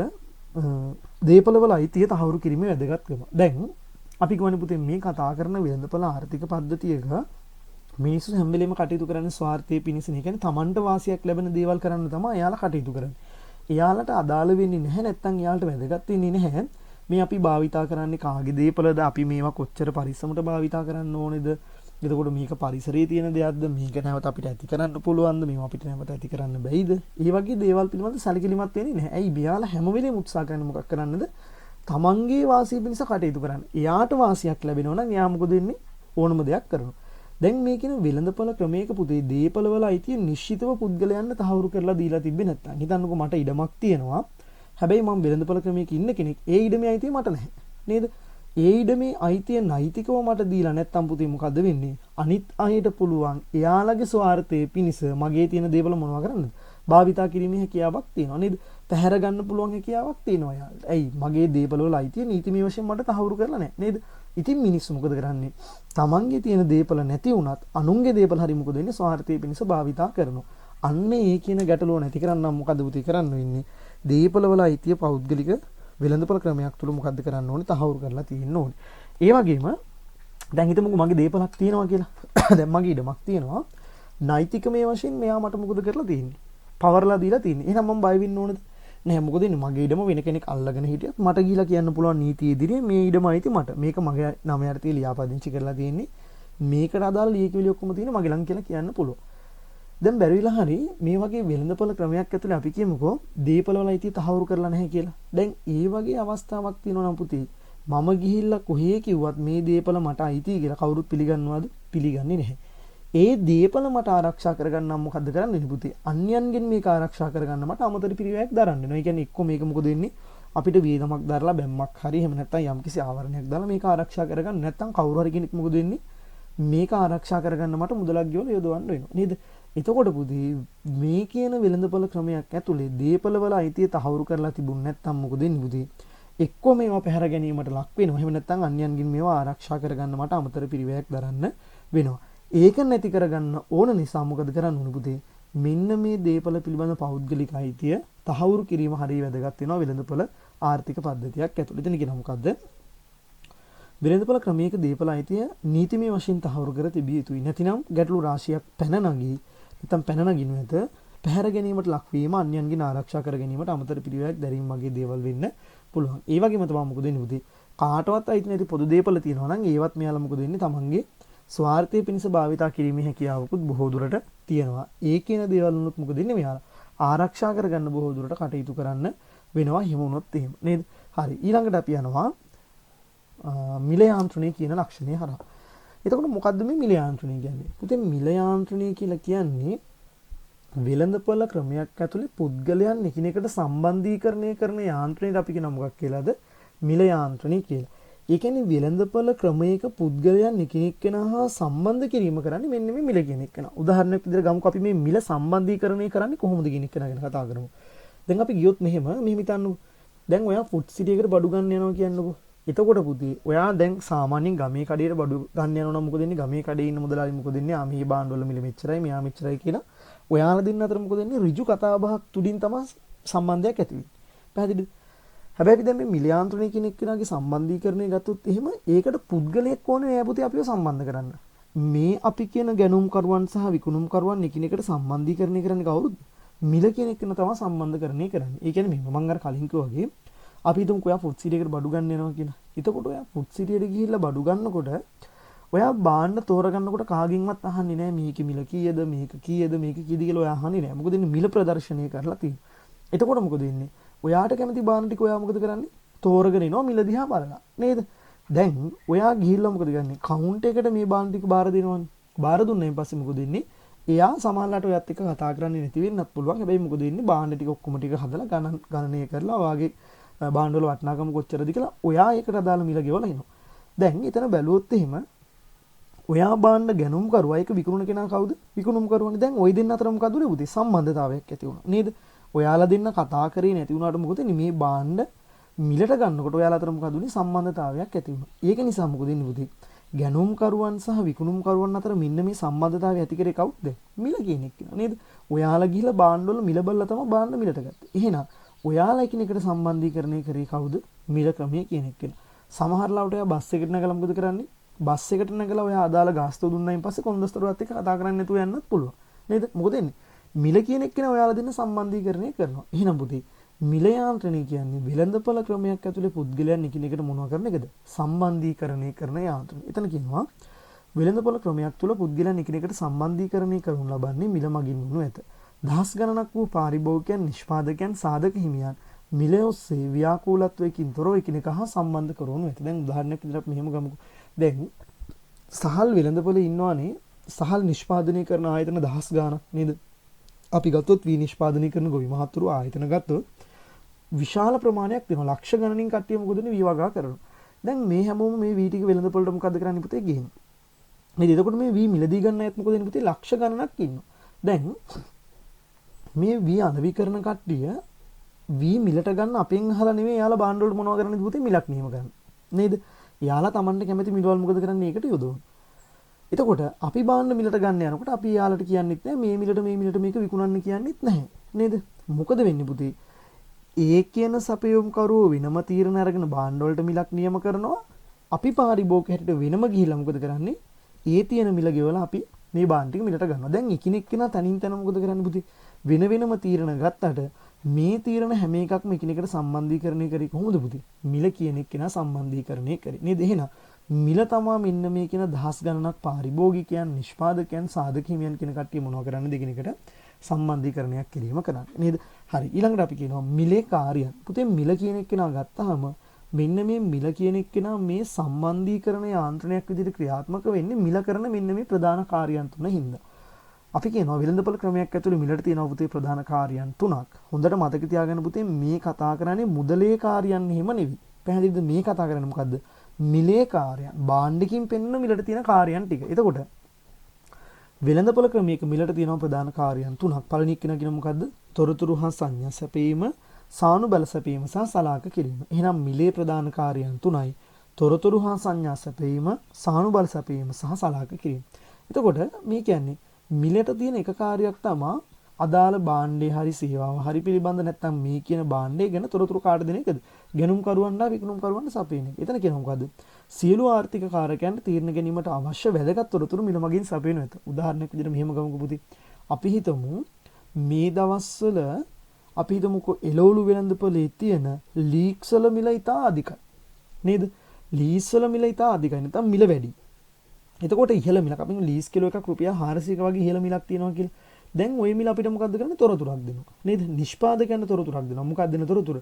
දීපලවල අයිතිය තහවුරු කිරීමේ වැදගත්කම. දැන් අපි කියන්නේ පුතේ මේ කතා කරන වෙළඳපොළ ආර්ථික පද්ධතියක මිනිස්සු හැම වෙලේම කටයුතු කරන්නේ ස්වාර්ථයේ පිණිස නේ. කියන්නේ Tamanට වාසියක් ලැබෙන දේවල් කරන්න තමයි එයාලා කටයුතු කරන්නේ. එයාලට අදාළ වෙන්නේ නැහැ නැත්නම් එයාලට වැදගත් වෙන්නේ නැහැ. මේ අපි භාවිතා කරන්නේ කාගේ දේපලද? අපි මේවා කොච්චර පරිස්සමට භාවිතා කරන්න ඕනේද? එතකොට මේක පරිසරයේ තියෙන දෙයක්ද? මේක නැවත අපිට ඇති කරන්න පුළුවන්ද? මේවා අපිට නැවත ඇති කරන්න බැයිද? ඒ වගේ දේවල් පිළිබඳ සැලකිලිමත් වෙන්නේ නැහැ. ඇයි? මෙයාලා හැම වෙලේම උත්සාහ කරන්නේ මොකක් කරන්නද? තමන්ගේ වාසිය පිණිස කටයුතු කරන්න. එයාට වාසියක් ලැබෙනවා නම් එයා මොකද වෙන්නේ? ඕනම දෙයක් කරනවා. දැන් මේ කියන වෙළඳපොළ ක්‍රමයක පුතේ දීපලවල අයිතිය නිශ්චිතව පුද්ගලයන්ට තහවුරු කරලා දීලා තිබ්බේ නැත්තම්. හිතන්නකෝ මට ඉඩමක් තියෙනවා. හැබැයි මම වෙළඳපොළ ක්‍රමයක ඉන්න කෙනෙක්. ඒ ඉඩමේ අයිතිය මට නැහැ. නේද? ඒ ඉඩමේ අයිතිය නෛතිකව මට දීලා නැත්තම් පුතේ මොකද වෙන්නේ? අනිත් අයට පුළුවන් එයාලගේ ස්වාර්ථයේ පිණිස මගේ තියෙන දේවල් මොනවා කරන්නද? භාවිතා කිරීමේ හැකියාවක් තියෙනවා නේද? පැහැර ගන්න පුළුවන් හැකියාවක් තියෙනවා යාළුවා. ඇයි මගේ දේපල වල අයිතිය නීතිමය වශයෙන් මට තහවුරු කරලා නැහැ නේද? ඉතින් මිනිස්සු මොකද කරන්නේ? තමන්ගේ තියෙන දේපල නැති වුණත් අනුන්ගේ දේපල හරි මොකද වෙන්නේ? ස්වාර්ථයේ පිණිස භාවිතා කරනවා. අන්න ඒ කියන ගැටලුව නැති කරන්න මොකද පුතේ කරන්න වෙන්නේ? දේපල වල අයිතිය පෞද්ගලික වෙළඳපොළ ක්‍රමයක් තුල මොකද්ද කරන්න ඕනේ? තහවුරු කරලා තියෙන්න ඕනේ. ඒ වගේම දැන් හිතමුකෝ මගේ දේපලක් තියෙනවා කියලා. දැන් මගේ ඉඩමක් තියෙනවා. නෛතිකමය වශයෙන් මෙයා මට මොකද කරලා තියෙන්නේ? පවර්ලා දීලා තියෙන්නේ. එහෙනම් මම බය වෙන්න ඕනද? නැහැ. මොකද ඉන්නේ මගේ ඉඩම වෙන කෙනෙක් අල්ලගෙන හිටියත් මට ගිහිලා කියන්න පුළුවන් නීතිය ඉදිරියේ මේ ඉඩම අයිති මට. මේක මගේ නමයට තියලා ලියාපදිංචි කරලා තියෙන්නේ. මේකට අදාළ ලියකියවිලි ඔක්කොම තියෙන මගේ ළඟ කියලා කියන්න පුළුවන්. දැන් බැරිවිලා හරි මේ වගේ වෙළඳපොළ ක්‍රමයක් ඇතුලේ අපි කියමුකෝ දීපලවල අයිතිය තහවුරු කරලා නැහැ කියලා. දැන් ඒ වගේ අවස්ථාවක් තියෙනවා නම් පුතේ මම ගිහිල්ලා කොහේ කිව්වත් මේ දීපල මට අයිතියි කියලා කවුරුත් පිළිගන්නවද? පිළිගන්නේ නැහැ. ඒ දීපල මට ආරක්ෂා කරගන්න නම් මොකද්ද කරන්නේ පුතේ? අන්‍යයන්ගෙන් මේක ආරක්ෂා කරගන්න මට අමතර පිරිවැයක් දරන්න වෙනවා. ඒ කියන්නේ එක්ක මේක මොකද වෙන්නේ? අපිට වේදමක් දරලා බැම්මක් හරි එහෙම නැත්නම් යම්කිසි ආවරණයක් දාලා මේක ආරක්ෂා කරගන්න නැත්නම් කවුරු හරි කෙනෙක් මොකද වෙන්නේ? මේක ආරක්ෂා කරගන්න මට මුදලක් ගෙවලා යොදවන්න වෙනවා. නේද? එතකොට පුතේ මේ කියන වෙළඳපොළ ක්‍රමයක් ඇතුලේ දීපලවල අයිතිය තහවුරු කරලා තිබුණ නැත්නම් මොකද වෙන්නේ පුතේ? එක්කෝ මේවා පැහැර ගැනීමට ලක් වෙනවා. එහෙම නැත්නම් අන්‍යයන්ගෙන් මේවා ආරක්ෂා කරගන්න මට අමතර පිරිවැයක් දරන්න වෙනවා. ඒක නැති කරගන්න ඕන නිසා මොකද කරන්න ඕන පුතේ? මෙන්න මේ දීපල පිළිබඳ පෞද්ගලික අයිතිය තහවුරු කිරීම හරිය වැදගත් වෙනවා වෙළඳපොළ ආර්ථික පද්ධතියක් ඇතුළේ. එතන කියන මොකද්ද? වෙළඳපොළ ක්‍රමයක දීපල අයිතිය නීතිමය වශයෙන් තහවුරු කර තිබිය යුතුයි. නැතිනම් ගැටලු රාශියක් පැන නගී. නැත්නම් පැන නගිනු ඇත. පැහැර ගැනීමට ලක්වීම අන්‍යයන්ගෙන් ආරක්ෂා කර ගැනීමට අමතර පිරිවැයක් දැරීම වගේ දේවල් වෙන්න පුළුවන්. ඒ වගේම තමයි මොකද වෙන්නේ පුතේ? කාටවත් අයිති නැති පොදු දීපල තියෙනවා නම් ඒවත් මෙයාලා මොකද වෙන්නේ? තමන්ගේ ස්වාර්ථයේ පිණිස භාවිතා කිරීමේ හැකියාවකුත් බොහෝ දුරට තියෙනවා. ඒ කියන දේවල් වලුත් මොකද වෙන්නේ? මෙයාලා ආරක්ෂා කරගන්න බොහෝ දුරට කටයුතු කරන්න වෙනවා. හිම වුණොත් එහෙම නේද? හරි. ඊළඟට අපි යනවා මිල යාන්ත්‍රණය කියන ලක්ෂණය හරහා. එතකොට මොකද්ද මේ මිල යාන්ත්‍රණය කියන්නේ? පුතේ මිල යාන්ත්‍රණය කියලා කියන්නේ වෙළඳපොළ ක්‍රමයක් ඇතුලේ පුද්ගලයන් එකිනෙකට සම්බන්ධීකරණය කරන යාන්ත්‍රණයට අපි කියන මොකක් කියලාද? මිල යාන්ත්‍රණය කියලා. ඒ කියන්නේ වෙළඳපොළ ක්‍රමයක පුද්ගලයන් එකිනෙකා සම්බන්ධ කිරීම කරන්නේ මෙන්න මේ මිල කියන එක නා. උදාහරණයක් විදිහට ගමුකෝ අපි මේ මිල සම්බන්ධීකරණය කරන්නේ කොහොමද කියන එක ගැන කතා කරමු. දැන් අපි ගියොත් මෙහෙම හිතන්නු දැන් ඔයා ෆුඩ් සිටි එකට බඩු ගන්න යනවා කියන්නකෝ. එතකොට පුතේ ඔයා දැන් සාමාන්‍යයෙන් ගමේ කඩේට බඩු ගන්න යනවා නම් මොකද වෙන්නේ? ගමේ කඩේ ඉන්න මුදලාලි මොකද වෙන්නේ? ආ මේ බාණ්ඩ වල මිල මෙච්චරයි, මෙයා මෙච්චරයි කියලා ඔයාලා දෙන්න අතර මොකද වෙන්නේ? ඍජු කතා බහක් තුලින් තමයි සම්බන්ධයක් ඇති වෙන්නේ. පැහැදිලිද? හැබැයි දැන් මේ මිලයාන්ත්‍රණය කියන එක්කෙනාගේ සම්බන්ධීකරණය ගත්තොත් එහෙම ඒකට පුද්ගලයෙක් ඕනේ නෑ පුතේ අපිව සම්බන්ධ කරන්න. මේ අපි කියන ගැනුම් කරුවන් සහ විකුණුම් කරුවන් එකිනෙකට සම්බන්ධීකරණය කරන්නේ කවුරුද? මිල කියන එක්කෙනා තමයි සම්බන්ධකරණය කරන්නේ. ඒ කියන්නේ මම අර කලින් කිව්වා වගේ අපි හිතමුකෝ ඔයා ෆුඩ් සිටි එකට බඩු ගන්න යනවා කියලා. එතකොට ඔයා ෆුඩ් සිටියට ගිහිල්ලා බඩු ගන්නකොට ඔයා බාන්න තෝරගන්නකොට කාගෙන්වත් අහන්නේ නෑ මේක මිල කීයද මේක කීයද මේක කීයද කියලා ඔයා අහන්නේ නෑ. මොකද ඉන්නේ මිල ප්‍රදර්ශනය කරලා තියෙන්නේ. එතකොට මොකද වෙන්නේ? ඔයාට කැමති බාන ටික ඔයා මොකද කරන්නේ? තෝරගෙන එනවා මිල දිහා බලලා. නේද? දැන් ඔයා ගිහිල්ලා මොකද කරන්නේ? කවුන්ටර් එකට මේ බාන ටික බාර දෙනවනේ. බාර දුන්නායින් පස්සේ මොකද වෙන්නේ? එයා සමහරලාට ඔයත් එක්ක කතා කරන්නේ නැති වෙන්නත් පුළුවන්. හැබැයි මොකද වෙන්නේ? බාන ටික ඔක්කොම ටික හදලා ගණනය කරලා ඔයාගේ බාණ්ඩ වල වටිනාකම කොච්චරද කියලා ඔයා ඒකට අදාළ මිල ගෙවලා එනවා. දැන් එතන බැලුවොත් එහෙම ඔයා බාණ්ඩ ගැනුම් කරුවා ඒක විකුණන කෙනා කවුද? විකුණුම් කරුවානේ. දැන් ওই දෙන්න අතර මොකද උනේ? පුතේ සම්බන්ධතාවයක් ඇති වුණා. නේද? ඔයාලා දෙන්න කතා කරේ නැති වුණාට මොකද මේ බාණ්ඩ මිලට ගන්නකොට ඔයාලා අතර මොකද උනේ? සම්බන්ධතාවයක් ඇති වුණා. ඒක නිසා මොකද වෙන්නේ පුතේ? ගැනුම් කරුවන් සහ විකුණුම් කරුවන් අතර මෙන්න මේ සම්බන්ධතාවය ඇති කරේ කවුද? මිල කියන එක නේද? ඔයාලා ගිහිල්ලා බාණ්ඩ වල මිල බලලා තමයි බාණ්ඩ මිලට ගත්තේ. එහෙනම් ඔයාලා එකිනෙකට සම්බන්ධීකරණය කරේ කවුද? මිල ක්‍රමය කියන එක. සමහර ලාවට ඔයා බස් එකට නැගලා මොකද කරන්නේ? බස් එකට නැගලා ඔයා අදාළ ගාස්තුව දුන්නායින් පස්සේ කොන්දස්තරුවත් එක්ක කතා කරන්නේ නැතුව යන්නත් පුළුවන්. නේද? මොකද එන්නේ? මිල කියන එක කෙනා ඔයාලා දෙන්න සම්බන්ධීකරණය කරනවා. එහෙනම් පුතේ මිල යාන්ත්‍රණය කියන්නේ වෙළඳපොළ ක්‍රමයක් ඇතුලේ පුද්ගලයන් එකිනෙකට මොනවා කරන එකද? සම්බන්ධීකරණය කරන යාන්ත්‍රණය. එතන කියනවා වෙළඳපොළ ක්‍රමයක් තුල පුද්ගලයන් එකිනෙකට සම්බන්ධීකරණය කරනු ලබන්නේ මිල මගින් වනු ඇත. දහස් ගණනක් වූ පාරිභෝගිකයන්, නිෂ්පාදකයන්, සාධක හිමියන් මිල ඔස්සේ ව්‍යාකූලත්වයකින් තොරව එකිනෙක හා සම්බන්ධ කරවනු ඇත. දැන් උදාහරණයක් විදිහට මෙහෙම ගමුකෝ. දැන් සහල් වෙළඳපොළේ ඉන්නවානේ සහල් නිෂ්පාදනය කරන ආයතන දහස් ගාණක් නේද? අපි ගත්තොත් වී නිෂ්පාදනය කරන ගොවි මහතුරු ආයතන ගත්තොත් විශාල ප්‍රමාණයක් දෙනවා. ලක්ෂ ගණනින් කට්ටිය මොකද වී වගා කරනවා. දැන් මේ හැමෝම මේ වී ටික වෙළඳපොළට මොකද කරන්නේ පුතේ? ගේනවා. නේද? එතකොට මේ වී මිලදී ගන්න අයත් මොකද වෙන්නේ පුතේ? ලක්ෂ ගණනක් ඉන්නවා. දැන් මේ වී අඳවි කරන කට්ටිය වී මිලට ගන්න අපෙන් අහලා නෙමෙයි යාලා බාණ්ඩ වලට මොනවද කරන්නේ පුතේ? මිලක් නියම කරන්න. නේද? යාලා Tamanට කැමති මිලවල් මොකද කරන්නේ? ඒකට යොදවන. එතකොට අපි බාණ්ඩ මිලට ගන්න යනකොට අපි යාලට කියන්නෙත් නෑ මේ මිලට මේක විකුණන්න කියන්නෙත් නැහැ. නේද? මොකද වෙන්නේ පුතේ? ඒ කියන සපයුම් කරුවෝ වෙනම තීරණ අරගෙන බාණ්ඩ වලට මිලක් නියම කරනවා. අපි පාරිභෝගික හැටියට වෙනම ගිහිල්ලා මොකද කරන්නේ? ඒ තියෙන මිල ගෙවලා අපි මේ බාණ්ඩ ටික මිලට ගන්නවා. දැන් එකිනෙක කෙනා තනින් තන මොකද කරන්නේ පුතේ? වෙන වෙනම තීරණ ගත්තට මේ තීරණ හැම එකක්ම එකිනෙකට සම්බන්ධීකරණය කරේ කොහොමද පුතේ? මිල කියන එක කෙනා සම්බන්ධීකරණය කරේ. නේද? එහෙනම් මිල තමා මෙන්න මේ කියන දහස් ගණනක් පාරිභෝගිකයන්, නිෂ්පාදකයන්, සාධක හිමියන් කියන කට්ටිය මොනව කරන්නේ දෙකිනෙකට සම්බන්ධීකරණයක් කිරීම කරන්නේ. නේද? හරි. ඊළඟට අපි කියනවා මිලේ කාර්යයන්. පුතේ මිල කියන එක කෙනා ගත්තාම මෙන්න මේ මිල කියන එක කෙනා මේ සම්බන්ධීකරණ යාන්ත්‍රණයක් විදිහට ක්‍රියාත්මක වෙන්නේ මිල කරන මෙන්න මේ ප්‍රධාන කාර්යයන් තුන හින්දා. අපි කියනවා වෙළඳපොළ ක්‍රමයක් ඇතුළේ මිලට තියෙනවා පුතේ ප්‍රධාන කාර්යයන් තුනක්. හොඳට මතක තියාගන්න පුතේ මේ කතා කරන්නේ මුදලේ කාර්යයන් එහෙම නෙවෙයි. පැහැදිලිද? මේ කතා කරන්නේ මොකද්ද? මිලේ කාර්යයන්. බාණ්ඩකින් පෙන්වන මිලට තියෙන කාර්යයන් ටික. එතකොට වෙළඳපොළ ක්‍රමයක මිලට තියෙනවා ප්‍රධාන කාර්යයන් තුනක්. පළවෙනි එක කියන මොකද්ද? තොරතුරු හා සංඥා සැපීම, සානුබල සැපීම සහ සලාක කිරීම. එහෙනම් මිලේ ප්‍රධාන කාර්යයන් තුනයි. තොරතුරු හා සංඥා සැපීම, සානුබල සැපීම සහ සලාක කිරීම. එතකොට මේ කියන්නේ මිලට තියෙන එක කාර්යයක් තමයි අදාළ භාණ්ඩේ හරි සේවාව හරි පිළිබඳ නැත්නම් මේ කියන භාණ්ඩේ ගැන තොරතුරු කාට දෙන එකද? ගැනුම් කරුවන්ලා විකුණුම් කරුවන්ට සපයන එක. එතන කියනවා මොකද්ද? සියලු ආර්ථික කාරකයන්ට තීරණ ගැනීමට අවශ්‍ය වැදගත් තොරතුරු මිල මගින් සපයන එක. උදාහරණයක් විදිහට මෙහෙම ගමුකෝ පුතේ. අපි හිතමු මේ දවස්වල අපි හිතමුකෝ එළවලු වෙළඳපොලේ තියෙන ලීක්ස් වල මිල ඉතා අධිකයි. නේද? ලීස් වල මිල ඉතා අධිකයි. නැත්නම් මිල වැඩි. එතකොට ඉහළ මිලක් අපි ලීස් කිලෝ එකක් රුපියල් 400ක වගේ ඉහළ මිලක් තියෙනවා කියලා. දැන් ওই මිල අපිට මොකද්ද කරන්නේ? තොරතුරක් දෙනවා. නේද? නිෂ්පාදකයන්ට තොරතුරක් දෙනවා. මොකක්ද දෙන තොරතුර?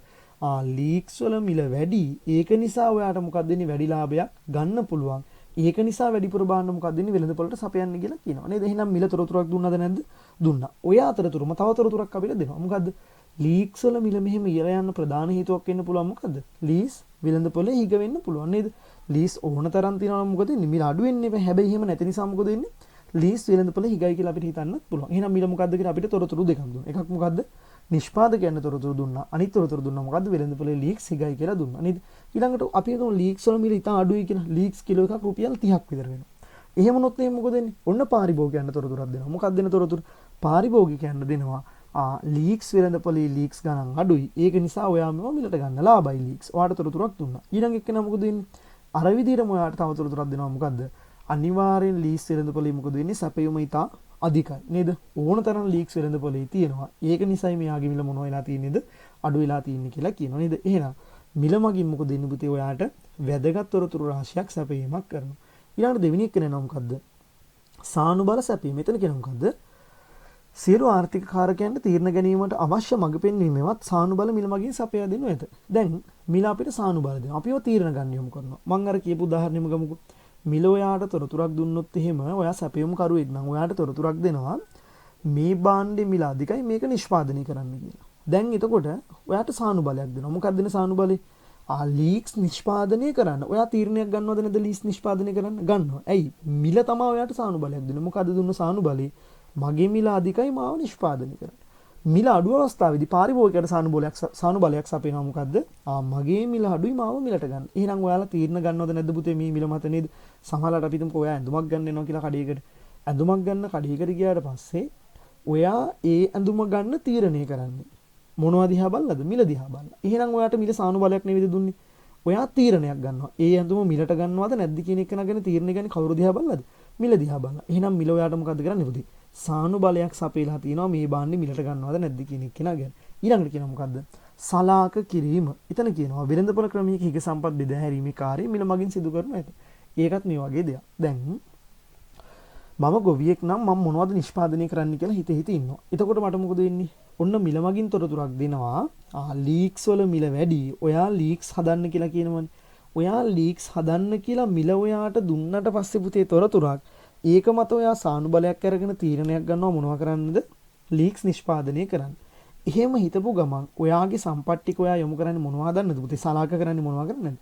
ලීක්ස් වල මිල වැඩි. ඒක නිසා ඔයාට මොකක්ද දෙන්නේ? වැඩි ලාභයක් ගන්න පුළුවන්. ඒක නිසා වැඩිපුර බාන්න මොකක්ද දෙන්නේ? වෙළඳපොළට සපයන්න කියලා කියනවා. නේද? එහෙනම් මිල තොරතුරක් දුන්නද නැද්ද? දුන්නා. ඔය අතරතුරම තව තොරතුරක් අපිට දෙනවා. මොකද්ද? ලීක්ස් වල මිල මෙහෙම ඉර යන්න ප්‍රධාන හේතුවක් වෙන්න පුළුවන් මොකද්ද? ලීස් වෙළඳපොළේ හිග වෙන්න පුළුවන්. නේද? ලීස් ඕන තරම් තියනවා නම් මොකද වෙන්නේ? මිල අඩු වෙන්නේ නැහැ. හැබැයි එහෙම නැති නිසා මොකද වෙන්නේ? ලීස් වෙළඳපොළේ හිගයි කියලා අපිට හිතන්නත් පුළුවන්. එහෙනම් මිල මොකද්ද කියලා අපිට තොරතුරු දෙකක් දුන්නා. එකක් මොකද්ද? නිෂ්පාදකයන්ට තොරතුරු දුන්නා. අනිත් තොරතුරු දුන්නා මොකද්ද? වෙළඳපොලේ ලීක්ස් හිගයි කියලා දුන්නා. නේද? ඊළඟට අපි හිතමු ලීක්ස් වල මිල ඉතා අඩුයි කියලා. ලීක්ස් කිලෝ එකක් රුපියල් 30ක් විතර වෙනවා. එහෙම වුණොත් එහෙනම් මොකද වෙන්නේ? ඔන්න පාරිභෝගිකයන්ට තොරතුරක් දෙනවා. මොකක්ද දෙන තොරතුරු? පාරිභෝගිකයන්ට දෙනවා ලීක්ස් වෙළඳපොලේ ලීක්ස් ගණන් අඩුයි. ඒක නිසා ඔයා මේවා මිලට ගන්න ලාභයි ලීක්ස්. ඔයාට තොරතුරක් දුන්නා. ඊළඟ එක්කෙනා මොකද වෙන්නේ? අර විදිහටම ඔයාට තව තොරතුරක් දෙනවා. මොකද්ද? අනිවාර්යෙන් ලීක්ස් වෙළඳපොලේ මොකද වෙන්නේ? සැපයුම ඉතා අධිකයි. නේද? ඕන තරම් ලීක්ස් වෙළඳපොලේ තියෙනවා. ඒක නිසායි මෙයාගේ මිල මොන වෙලා තියෙන්නේද? අඩු වෙලා තියෙන්නේ කියලා කියනවා. නේද? එහෙනම් මිල මගින් මොකද දෙන්නේ පුතේ? ඔයාට වැදගත් තොරතුරු රාශියක් සැපයීමක් කරනවා. ඊළඟට දෙවෙනි එක නේනවා මොකද්ද? සානුබල සැපීම. මෙතන කියනවා මොකද්ද? සියලු ආර්ථික කාරකයන්ට තීරණ ගැනීමට අවශ්‍ය මඟ පෙන්වීමවත් සානුබල මිල මගින් සපයා දෙනු ඇත. දැන් මිල අපිට සානුබල දෙනවා. අපිව තීරණ ගන්න යොමු කරනවා. මම අර කියපු උදාහරණෙම ගමුකෝ. මිල ඔයාට තොරතුරක් දුන්නොත් එහෙම ඔයා සැපයුම් කරුවෙක් නම් ඔයාට තොරතුරක් දෙනවා මේ භාණ්ඩේ මිල අධිකයි මේක නිෂ්පාදනය කරන්න කියලා. දැන් එතකොට ඔයාට සානුබලයක් දෙනවා. මොකක්ද දෙන සානුබලේ? ලීක්ස් නිෂ්පාදනය කරන්න. ඔයා තීරණයක් ගන්නවද නැද්ද ලීක්ස් නිෂ්පාදනය කරන්න? ගන්නවා. ඇයි? මිල තමයි ඔයාට සානුබලයක් දෙන්නේ. මොකද්ද දුන්න සානුබලේ? මගේ මිල අධිකයි මාව නිෂ්පාදනය කරන්න. මිල අඩු අවස්ථාවේදී පාරිභෝගිකයට සානුබලයක් සපයනවා. මොකද්ද? මගේ මිල අඩුයි මාව මිලට ගන්න. එහෙනම් ඔයාලා තීරණ ගන්නවද නැද්ද පුතේ මේ මිල මත නේද? සමහරවිට අපි හිතමුකෝ ඔයා ඇඳුමක් ගන්න එනවා කියලා කඩේකට. ඇඳුමක් ගන්න කඩේකට ගියාට පස්සේ ඔයා ඒ ඇඳුම ගන්න තීරණය කරන්නේ මොනවද දිහා බලලාද? මිල දිහා බලලා. එහෙනම් ඔයාට මිල සානුබලයක් නෙවෙයිද දුන්නේ? ඔයා තීරණයක් ගන්නවා. ඒ ඇඳුම මිලට ගන්නවද නැද්ද කියන එක නගෙන තීරණය ගන්නේ කවුරු දිහා බලලාද? මිල දිහා බලලා. එහෙනම් මිල ඔයාට මොකද්ද කරන්නේ පුතේ? සානුබලයක් සපයලා තියෙනවා මේ භාණ්ඩේ මිලට ගන්නවද නැද්ද කියන එක නගෙන. ඊළඟට කියනවා මොකද්ද? සලාක කිරීම. එතන කියනවා වෙළඳපොළ ක්‍රමයක හිග සම්පත් බෙදා හැරීමේ කාර්යය මිල මගින් සිදු කරනු ඇත. ඒකත් මේ වගේ දෙයක්. දැන් මම ගොවියෙක් නම් මම මොනවද නිෂ්පාදනය කරන්න කියලා හිත ඉන්නවා. එතකොට මට මොකද වෙන්නේ? ඔන්න මිල මගින් තොරතුරක් දෙනවා. ලීක්ස් වල මිල වැඩි. ඔයා ලීක්ස් හදන්න කියලා කියනවනේ. ඔයා ලීක්ස් හදන්න කියලා මිල ඔයාට දුන්නට පස්සේ පුතේ තොරතුරක්. ඒක මත ඔයා සානුබලයක් අරගෙන තීරණයක් ගන්නවා මොනවා කරන්නද? ලීක්ස් නිෂ්පාදනය කරන්න. එහෙම හිතපු ගමන් ඔයාගේ සම්පත් ටික ඔයා යොමු කරන්නේ මොනවා හදන්නද පුතේ? සලාක කරන්නේ මොනවා කරන්නද?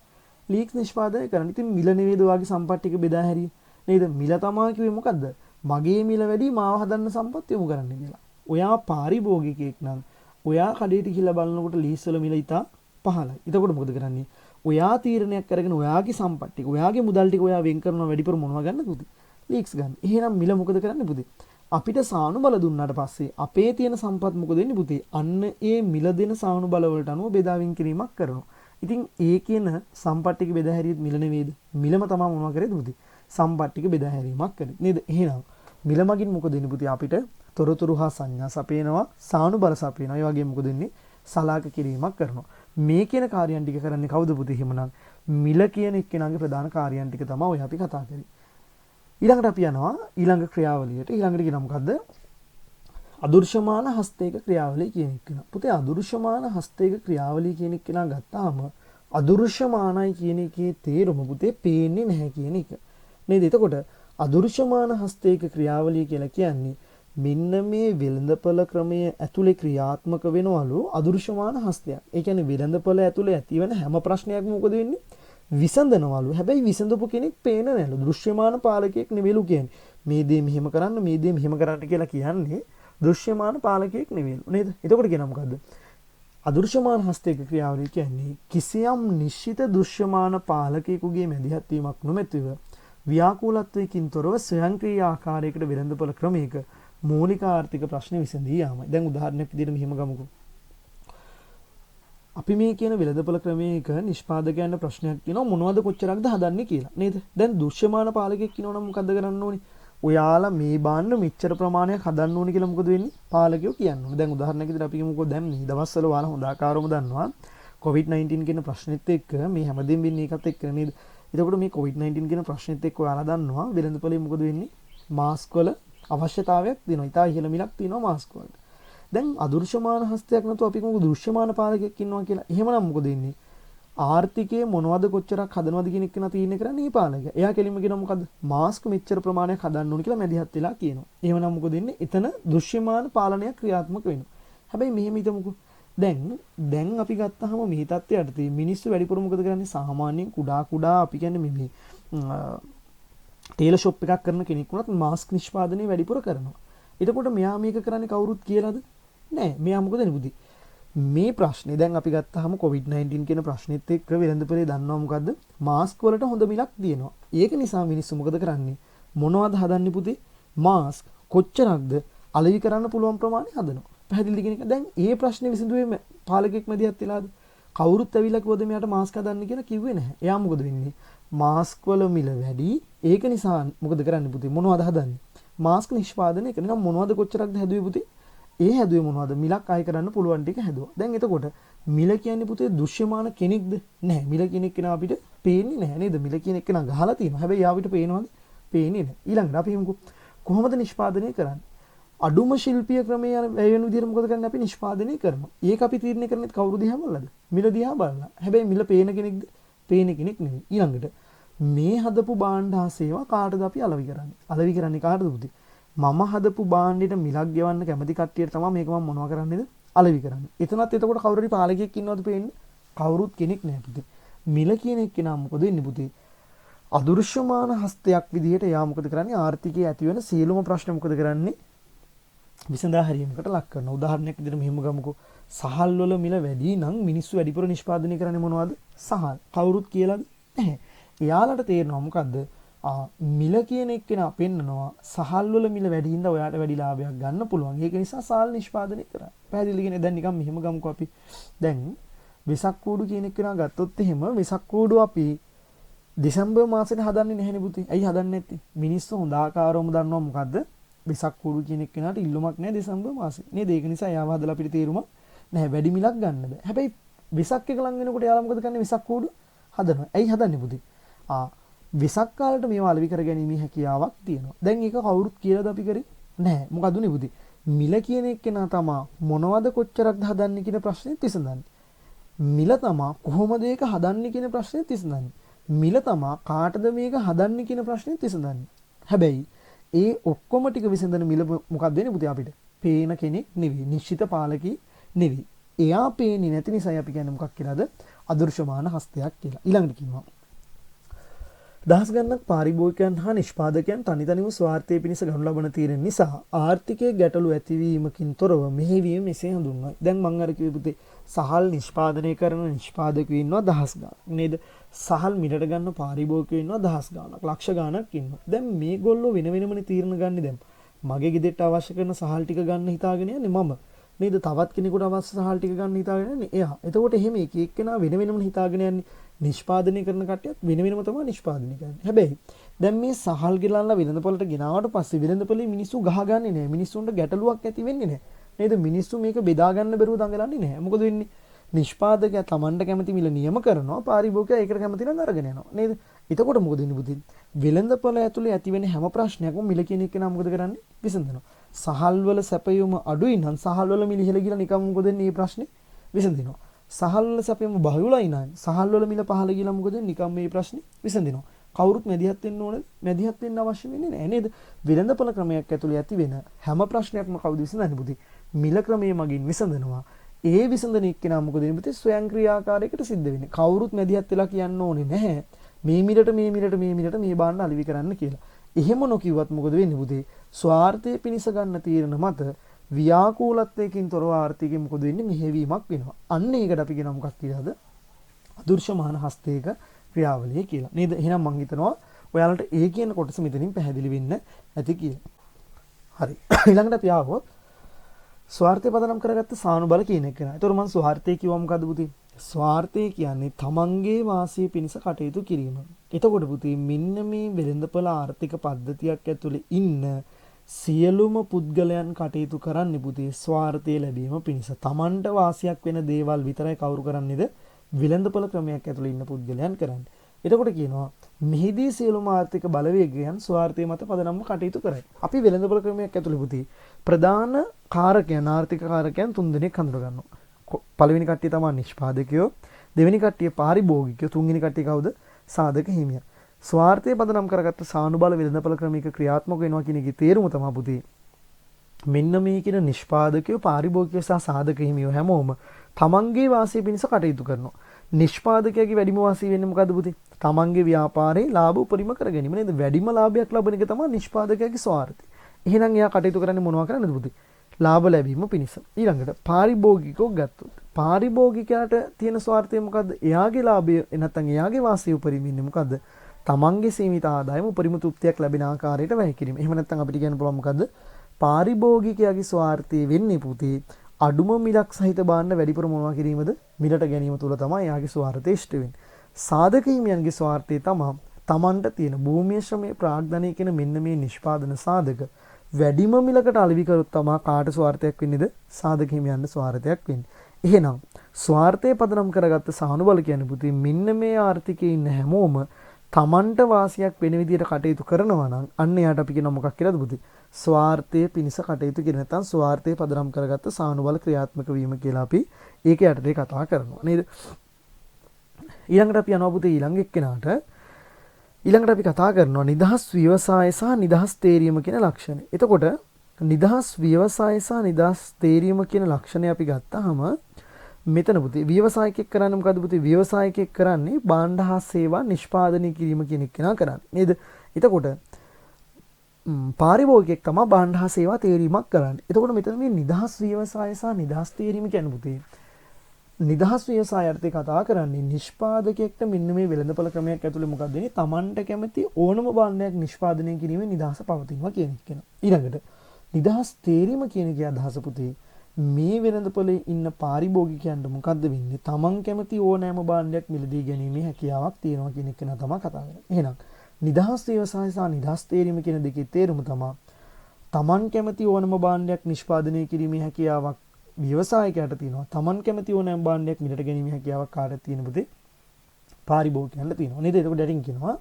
ලීක්ස් නිෂ්පාදනය කරන්න. ඉතින් මිල නෙවෙයිද ඔයාගේ සම්පත් ටික බෙදා හැරියේ? නේද? මිල තමයි කිව්වේ මොකද්ද? මගේ මිල වැඩි මාව හදන්න සම්පත් යොමු කරන්න කියලා. ඔයා පාරිභෝගිකයෙක් නම් ඔයා කඩේට ගිහලා බලනකොට ලීස් වල මිල ඉතා පහළයි. එතකොට මොකද කරන්නේ? ඔයා තීරණයක් අරගෙන ඔයාගේ සම්පත් ටික ඔයාගේ මුදල් ටික ඔයා වෙන් කරනවා වැඩිපුර මොනවා ගන්නද පුතේ? ලීක්ස් ගන්න. එහෙනම් මිල මොකද කරන්නේ පුතේ? අපිට සානුබල දුන්නාට පස්සේ අපේ තියෙන සම්පත් මොකද වෙන්නේ පුතේ? අන්න ඒ මිල දෙන සානුබල වලට අනුව බෙදාවින් කිරීමක් කරනවා. ඉතින් ඒ කියන සම්පත් ටික බෙදා හැරියෙත් මිල නෙවෙයිද? මිලම තමයි මොනවා කරේද පුතේ? සම්පත් ටික බෙදා හැරීමක් කරේ. නේද? එහෙනම් මිල මගින් මොකද වෙන්නේ පුතේ? අපිට තොරතුරු හා සංඥා සපයනවා, සානුබල සපයනවා. ඒ වගේම මොකද වෙන්නේ? සලාක කිරීමක් කරනවා. මේ කියන කාර්යයන් ටික කරන්නේ කවුද පුතේ? එහෙමනම් මිල කියන එක්කෙනාගේ ප්‍රධාන කාර්යයන් ටික තමයි ඔය අපි කතා කරේ. ඊළඟට අපි යනවා ඊළඟ ක්‍රියාවලියට. ඊළඟට කියනවා මොකද්ද? අදුර්ශමාන හස්තයක ක්‍රියාවලිය කියන එක නා. පුතේ අදුර්ශමාන හස්තයක ක්‍රියාවලිය කියන එක නා ගත්තාම අදුර්ශමානයි කියන එකේ තේරුම පුතේ පේන්නේ නැහැ කියන එක. නේද? එතකොට අදුර්ශමාන හස්තයක ක්‍රියාවලිය කියලා කියන්නේ මෙන්න මේ වෙළඳපොළ ක්‍රමයේ ඇතුලේ ක්‍රියාත්මක වෙනවලු අදුර්ශමාන හස්තයක්. ඒ කියන්නේ වෙළඳපොළ ඇතුලේ ඇතිවන හැම ප්‍රශ්නයක්ම මොකද වෙන්නේ? විසඳනවලු. හැබැයි විසඳපු කෙනෙක් පේන නැලු. දෘශ්‍යමාන පාලකයෙක් නෙවෙලු කියන්නේ. මේ දේ මෙහෙම කරන්න, මේ දේ මෙහෙම කරන්න කියලා කියන්නේ දෘශ්‍යමාන පාලකයෙක් නෙවෙලු. නේද? එතකොට කියනවා මොකද්ද? අදෘශ්‍යමාන හස්තයක ක්‍රියාවලිය කියන්නේ කිසියම් නිශ්චිත දෘශ්‍යමාන පාලකයෙකුගේ මැදිහත් වීමක් නොමැතිව ව්‍යාකූලත්වයකින් තොරව ස්වයංක්‍රීය ආකාරයකට වෙළඳපොළ ක්‍රමයක මූලික ආර්ථික ප්‍රශ්න විසඳී යාමයි. දැන් උදාහරණයක් විදිහට මෙහෙම ගමුකෝ. අපි මේ කියන වෙළඳපොළ ක්‍රමයක නිෂ්පාදකයන්ට ප්‍රශ්නයක් තියෙනවා මොනවද කොච්චරක්ද හදන්නේ කියලා. නේද? දැන් දෘශ්‍යමාන පාලකයෙක් ඉන්නවනම් මොකද්ද කරන්න ඕනේ? ඔයාලා මේ බාන්න මෙච්චර ප්‍රමාණයක් හදන්න ඕනේ කියලා මොකද වෙන්නේ? පාලකයෝ කියනවා. දැන් උදාහරණයක් විදිහට අපි කියමුකෝ දැන් මේ දවස්වල ඔයාලා හොඳ ආකාරවම දන්නවා COVID-19 කියන ප්‍රශ්නෙත් එක්ක මේ හැමදේම වෙන්නේ ඒකත් එක්ක නේද? එතකොට මේ COVID-19 කියන ප්‍රශ්නෙත් එක්ක ඔයාලා දන්නවා වෙළඳපොළේ මොකද වෙන්නේ? මාස්ක් වල අවශ්‍යතාවයක් තියෙනවා. ඉතා ඉහළ මිලක් තියෙනවා මාස්ක් වලට. දැන් අදෘශ්‍යමාන හස්තයක් නැතුව අපි කොහොමද දෘශ්‍යමාන පාලකයෙක් ඉන්නවා කියලා. එහෙමනම් මොකද වෙන්නේ? ආර්ථිකයේ මොනවද කොච්චරක් හදනවද කියන එක නා තීරණය කරන්නේ මේ පාලකයා. එයා කෙලින්ම කියනවා මොකද්ද? මාස්ක් මෙච්චර ප්‍රමාණයක් හදන්න ඕනේ කියලා මැදිහත් වෙලා කියනවා. එහෙමනම් මොකද වෙන්නේ? එතන දෘශ්‍යමාන පාලනයක් ක්‍රියාත්මක වෙනවා. හැබැයි මෙහෙම හිතමුකෝ. දැන් අපි ගත්තාම මේ තත්ත්වයට තී මිනිස්සු වැඩිපුර මොකද කරන්නේ? සාමාන්‍යයෙන් කුඩා අපි කියන්නේ මේ ටේලර් ෂොප් එකක් කරන කෙනෙක් වුණත් මාස්ක් නිෂ්පාදනය වැඩිපුර කරනවා. එතකොට මෙයා මේක කරන්නේ කවුරුත් කියලාද? නෑ. මෙයා මොකද වෙන්නේ පුතේ? මේ ප්‍රශ්නේ දැන් අපි ගත්තාම COVID-19 කියන ප්‍රශ්නෙත් එක්ක වෙළඳපොලේ දන්නවා මොකද්ද? මාස්ක් වලට හොඳ මිලක් තියෙනවා. ඒක නිසා මිනිස්සු මොකද කරන්නේ? මොනවද හදන්නේ පුතේ? මාස්ක් කොච්චරක්ද අලෙවි කරන්න පුළුවන් ප්‍රමාණය හදනවා. පැහැදිලිද කියන එක? දැන් ඒ ප්‍රශ්නේ විසඳුවේ පාලකෙක් මැදිහත් වෙලාද? කවුරුත් ඇවිල්ලා කිව්වද මෙයාට මාස්ක් හදන්න කියලා කිව්වේ නැහැ. එයා මොකද වෙන්නේ? මාස්ක් වල මිල වැඩි. ඒක නිසා මොකද කරන්නේ පුතේ? මොනවද හදන්නේ? මාස්ක් නිෂ්පාදනය කරනවා. මොනවද කොච්චරක්ද හැදුවේ පුතේ? ඒ හැදුවේ මොනවද? මිලක් අය කරන්න පුළුවන් ටික හැදුවා. දැන් එතකොට මිල කියන්නේ පුතේ දෘශ්‍යමාන කෙනෙක්ද? නැහැ. මිල කියන එක අපිට පේන්නේ නැහැ නේද? මිල කියන එක ගහලා තියෙනවා. හැබැයි යාවිට පේනවද? පේන්නේ නැහැ. ඊළඟට අපි හිමුකෝ කොහොමද නිෂ්පාදනය කරන්නේ? අඩුම ශිල්පීය ක්‍රමයේ යන වෙන විදිහට මොකද කරන්නේ? අපි නිෂ්පාදනය කරනවා. ඒක අපි තීරණය කරන්නේ කවුරු දිහා බලලාද? මිල දිහා බලලා. හැබැයි මිල පේන කෙනෙක්ද? පේන කෙනෙක් නෙවෙයි. ඊළඟට මේ හදපු භාණ්ඩ හා සේවා කාටද අපි අලෙවි කරන්නේ? අලෙවි කරන්නේ කාටද පුතේ? මම හදපු භාණ්ඩෙට මිලක් ගෙවන්න කැමති කට්ටියට තමයි මේක මම මොනවා කරන්නේද? අලෙවි කරන්නේ. එතනත් එතකොට කවුරු හරි පාලකයෙක් ඉන්නවද පේන්නේ? කවුරුත් කෙනෙක් නැහැ පුතේ. මිල කියන එක්කෙනා මොකද වෙන්නේ පුතේ? අදෘශ්‍යමාන හස්තයක් විදිහට යා මොකද කරන්නේ? ආර්ථිකයේ ඇති වෙන සියලුම ප්‍රශ්න මොකද කරන්නේ? විසඳා හැරීමකට ලක් කරනවා. උදාහරණයක් විදිහට මෙහෙම ගමුකෝ. සහල් වල මිල වැඩි නම් මිනිස්සු වැඩිපුර නිෂ්පාදනය කරන්නේ මොනවද? සහල්. කවුරුත් කියලාද? නැහැ. එයාලට තේරෙනවා මොකද්ද? මිල කියන එක්කෙනා පෙන්නනවා සහල් වල මිල වැඩි හින්දා ඔයාට වැඩි ලාභයක් ගන්න පුළුවන්. ඒක නිසා සහල් නිෂ්පාදනය කරා. පැහැදිලිද කියන්නේ? දැන් නිකන් මෙහෙම ගමුකෝ අපි. දැන් වෙසක් කූඩු කියන එක්කෙනා ගත්තොත් එහෙම වෙසක් කූඩු අපි දෙසැම්බර් මාසෙට හදන්නේ නැහැනේ පුතේ. ඇයි හදන්නේ නැත්තේ? මිනිස්සු හොඳ ආකාරවම දන්නවා මොකද්ද? වෙසක් කූඩු කියන එක්කෙනාට ඉල්ලුමක් නැහැ දෙසැම්බර් මාසේ. නේද? ඒක නිසා එයාව හදලා අපිට තේරුමක් නැහැ. වැඩි මිලක් ගන්න බෑ. හැබැයි වෙසක් එක ලඟ වෙනකොට එයාලා මොකද කරන්නේ? වෙසක් කූඩු හදනවා. ඇයි හදන්නේ පුතේ? වෙසක් කාලේට මේවා අලෙවි කර ගැනීමේ හැකියාවක් තියෙනවා. දැන් ඒක කවුරුත් කියලාද අපි කරේ? නැහැ. මොකද උනේ පුතේ? මිල කියන එක්කෙනා තමා මොනවද කොච්චරක්ද හදන්නේ කියන ප්‍රශ්නේත් විසඳන්නේ. මිල තමා කොහොමද ඒක හදන්නේ කියන ප්‍රශ්නේත් විසඳන්නේ. මිල තමා කාටද මේක හදන්නේ කියන ප්‍රශ්නේත් විසඳන්නේ. හැබැයි ඒ ඔක්කොම ටික විසඳන මිල මොකක්ද වෙන්නේ පුතේ අපිට? පේන කෙනෙක් නෙවෙයි. නිශ්චිත පාලකී නෙවෙයි. එයා පේන්නේ නැති නිසා අපි කියන්නේ මොකක් කියලාද? අදෘශ්‍යමාන හස්තයක් කියලා. ඊළඟට කියනවා දහස් ගණනක් පාරිභෝගිකයන් හා නිෂ්පාදකයන් තනි තනිව ස්වාර්ථය පිණිස ගනු ලබන තීරණ නිසා ආර්ථිකයේ ගැටලු ඇතිවීමකින් තොරව මෙහෙයවීම මෙසේ හඳුන්වනවා. දැන් මම අර කිව්වේ පුතේ සහල් නිෂ්පාදනය කරන නිෂ්පාදකයෝ ඉන්නවා දහස් ගාණක් නේද? සහල් මිලට ගන්න පාරිභෝගිකයෝ ඉන්නවා දහස් ගාණක්, ලක්ෂ ගාණක් ඉන්නවා. දැන් මේගොල්ලෝ වෙන වෙනමනේ තීරණ ගන්න දැන්. මගේ ගෙදරට අවශ්‍ය කරන සහල් ටික ගන්න හිතාගෙන යන්නේ මම. නේද? තවත් කෙනෙකුට අවශ්‍ය සහල් ටික ගන්න හිතාගෙන යන්නේ එයා. එතකොට එහෙම එක එක්කෙනා වෙන වෙනම හිතාගෙන යන්නේ. නිෂ්පාදනය කරන කට්ටියත් වෙන වෙනම තමයි නිෂ්පාදනය කරන්නේ. හැබැයි දැන් මේ සහල් ගෙලල්ලා වෙළඳපොළට ගෙනාවට පස්සේ වෙළඳපොළේ මිනිස්සු ගහගන්නේ නැහැ. මිනිස්සුන්ට ගැටලුවක් ඇති වෙන්නේ නැහැ. නේද? මිනිස්සු මේක බෙදා ගන්න බැරුව දඟලන්නේ නැහැ. මොකද වෙන්නේ? නිෂ්පාදකයා Tamanට කැමති මිල නියම කරනවා, පාරිභෝගිකයා ඒකට කැමති නම් අරගෙන යනවා. නේද? එතකොට මොකද වෙන්නේ පුතේ? වෙළඳපොළ ඇතුලේ ඇති වෙන හැම ප්‍රශ්නයක්ම මිල කියන එක නම් මොකද කරන්නේ? විසඳනවා. සහල් වල සැපයුම අඩුයි නම් සහල් වල මිල ඉහළ ගිහලා නිකම් මොකද වෙන්නේ? මේ ප්‍රශ්නේ විසඳිනවා. සහල් වල සැපයුම බහුලයි නම් සහල් වල මිල පහළ ගිහලා මොකද වෙන්නේ? නිකම් මේ ප්‍රශ්නේ විසඳිනවා. කවුරුත් මැදිහත් වෙන්න ඕනේ. මැදිහත් වෙන්න අවශ්‍ය වෙන්නේ නැහැ නේද? වෙළඳපොළ ක්‍රමයක් ඇතුලේ ඇති වෙන හැම ප්‍රශ්නයක්ම කවුද විසඳන්නේ පුතේ? මිල ක්‍රමයේ මගින් විසඳනවා. ඒ විසඳන එක්කෙනා මොකද වෙන්නේ පුතේ? ස්වයං ක්‍රියාකාරයකට සිද්ධ වෙන්නේ. කවුරුත් මැදිහත් වෙලා කියන්න ඕනේ නැහැ. මේ මිලට මේ බාණ්ඩ අලෙවි කරන්න කියලා. එහෙම නොකියුවත් මොකද වෙන්නේ පුතේ? ස්වාර්ථය පිණිස ගන්න තීරණ මත ව්‍යාකූලත්වයකින් තොරව ආර්ථිකය මොකද වෙන්නේ? මෙහෙවීමක් වෙනවා. අන්න ඒකට අපි කියනවා මොකක් කියලාද? අදෘශ්‍යමාන හස්තයක ක්‍රියාවලිය කියලා. නේද? එහෙනම් මම හිතනවා ඔයාලට ඒ කියන කොටස මෙතනින් පැහැදිලි වෙන්න ඇති කියලා. හරි. ඊළඟට අපි ආවොත් ස්වාර්ථය පදනම් කරගත්ත සානුබල කියන එක නේද? ඒතකොට මම ස්වාර්ථය කිව්වා මොකද්ද පුතේ? ස්වාර්ථය කියන්නේ තමන්ගේ වාසිය පිණිස කටයුතු කිරීම. එතකොට පුතේ මෙන්න මේ වෙළඳපොළ ආර්ථික පද්ධතියක් ඇතුලේ ඉන්න සියලුම පුද්ගලයන් කටයුතු කරන්නේ පුතේ ස්වාර්ථය ලැබීම පිණිස. තමන්ට වාසියක් වෙන දේවල් විතරයි කවුරු කරන්නේද? වෙළඳපොළ ක්‍රමයක් ඇතුලේ ඉන්න පුද්ගලයන් කරන්නේ. එතකොට කියනවා මෙහිදී සියලුම ආර්ථික බලවේගයන් ස්වාර්ථය මත පදනම්ව කටයුතු කරයි. අපි වෙළඳපොළ ක්‍රමයක් ඇතුලේ පුතේ ප්‍රධාන කාරකයන් ආර්ථික කාරකයන් තුන් දෙනෙක් හඳුන ගන්නවා. පළවෙනි කට්ටිය තමයි නිෂ්පාදකයෝ, දෙවෙනි කට්ටිය පාරිභෝගිකයෝ, තුන්වෙනි කට්ටිය කවුද? සාධක හිමියන්. ස්වාර්ථය පදනම් කරගත්ත සානුබල වෙළඳපොළ ක්‍රමික ක්‍රියාත්මක වෙනවා කියන එකේ තේරුම තමයි පුතේ මෙන්න මේ කියන නිෂ්පාදකයෝ, පාරිභෝගිකයෝ සහ සාධක හිමියෝ හැමෝම තමන්ගේ වාසිය පිණිස කටයුතු කරනවා. නිෂ්පාදකයාගේ වැඩිම වාසිය වෙන්නේ මොකද්ද පුතේ? තමන්ගේ ව්‍යාපාරේ ලාභ උපරිම කර ගැනීම නේද? වැඩිම ලාභයක් ලබන එක තමයි නිෂ්පාදකයාගේ ස්වාර්ථය. එහෙනම් එයා කටයුතු කරන්නේ මොනවා කරන්නද පුතේ? ලාභ ලැබීම පිණිස. ඊළඟට පාරිභෝගිකව ගත්තොත් පාරිභෝගිකයාට තියෙන ස්වార్థය මොකද්ද? එයාගේ ලාභය නැත්නම් එයාගේ වාසිය උපරිම ඉන්නේ මොකද්ද? තමන්ගේ සීමිත ආදායම උපරිම තෘප්තියක් ලැබෙන ආකාරයට වැය කිරීම. එහෙම නැත්නම් අපිට කියන්න පුළුවන් මොකද්ද? පාරිභෝගිකයාගේ ස්වార్థය වෙන්නේ පුතේ අඩුම මිලක් සහිත භාණ්ඩ වැඩිපුර මොනවා කිරීමද? මිලට ගැනීම තුල තමයි එයාගේ ස්වార్థය ඉෂ්ට වෙන්නේ. සාධක හිමියන්ගේ ස්වార్థය තමයි තමන්ට තියෙන භූමිය ශ්‍රමයේ ප්‍රාග්ධනය කියන මෙන්න මේ නිෂ්පාදන සාධක වැඩිම මිලකට අලෙවි කරොත් තමයි කාට ස්වార్థයක් වෙන්නේද? සාධක හිමියන්ට ස්වార్థයක් වෙන්නේ. එහෙනම් ස්වార్థය පදනම් කරගත්ත සානුබල කියන්නේ පුතේ මෙන්න මේ ආර්ථිකයේ ඉන්න හැමෝම තමන්ට වාසියක් වෙන විදිහට කටයුතු කරනවා නම් අන්න එයාට අපි කියන මොකක් කියලාද පුතේ? ස්වార్థයේ පිණිස කටයුතු කියන නැත්නම් ස්වార్థයේ පදනම් කරගත්ත සානුබල ක්‍රියාත්මක වීම කියලා අපි ඒක යටතේ කතා කරනවා නේද? ඊළඟට අපි යනවා පුතේ ඊළඟ එක්කෙනාට ඊළඟට අපි කතා කරනවා නිදහස් ව්‍යවසාය සහ නිදහස් තේරීම කියන ලක්ෂණ. එතකොට නිදහස් ව්‍යවසාය සහ නිදහස් තේරීම කියන ලක්ෂණය අපි ගත්තාම මෙතන පුතේ ව්‍යවසායකෙක් කරන්නේ මොකද්ද පුතේ? ව්‍යවසායකෙක් කරන්නේ භාණ්ඩ හා සේවා නිෂ්පාදනය කිරීම කියන එක නා කරන්නේ නේද? එතකොට පාරිභෝගිකෙක් තමයි භාණ්ඩ හා සේවා තේරීමක් කරන්නේ. එතකොට මෙතන මේ නිදහස් ව්‍යවසාය සහ නිදහස් තේරීම කියන්නේ පුතේ නිදහස් ව්‍යවසාය අර්ථය කතා කරන්නේ නිෂ්පාදකයෙක්ට මෙන්න මේ වෙළඳපොළ ක්‍රමයක් ඇතුලේ මොකක්ද වෙන්නේ? Tamanට කැමති ඕනම භාණ්ඩයක් නිෂ්පාදනය කිරීමේ නිදහස පවතිනවා කියන එක කියනවා. ඊළඟට නිදහස් තේරීම කියන එකේ අදහස පුතේ මේ වෙළඳපොළේ ඉන්න පාරිභෝගිකයන්ට මොකද්ද වෙන්නේ? Taman කැමති ඕනෑම භාණ්ඩයක් මිලදී ගැනීමේ හැකියාවක් තියෙනවා කියන එක තමයි කතා කරන්නේ. එහෙනම් නිදහස් ව්‍යවසාය සහ නිදහස් තේරීම කියන දෙකේ තේරුම තමයි Taman කැමති ඕනම භාණ්ඩයක් නිෂ්පාදනය කිරීමේ හැකියාවක් ව්‍යවසායකයාට තියෙනවා. Taman කැමති ඕනෑම භාණ්ඩයක් මිලට ගැනීමේ හැකියාවක් කාටද තියෙන පුතේ? පාරිභෝගිකයන්ට තියෙනවා. නේද? එතකොට දැන් කියනවා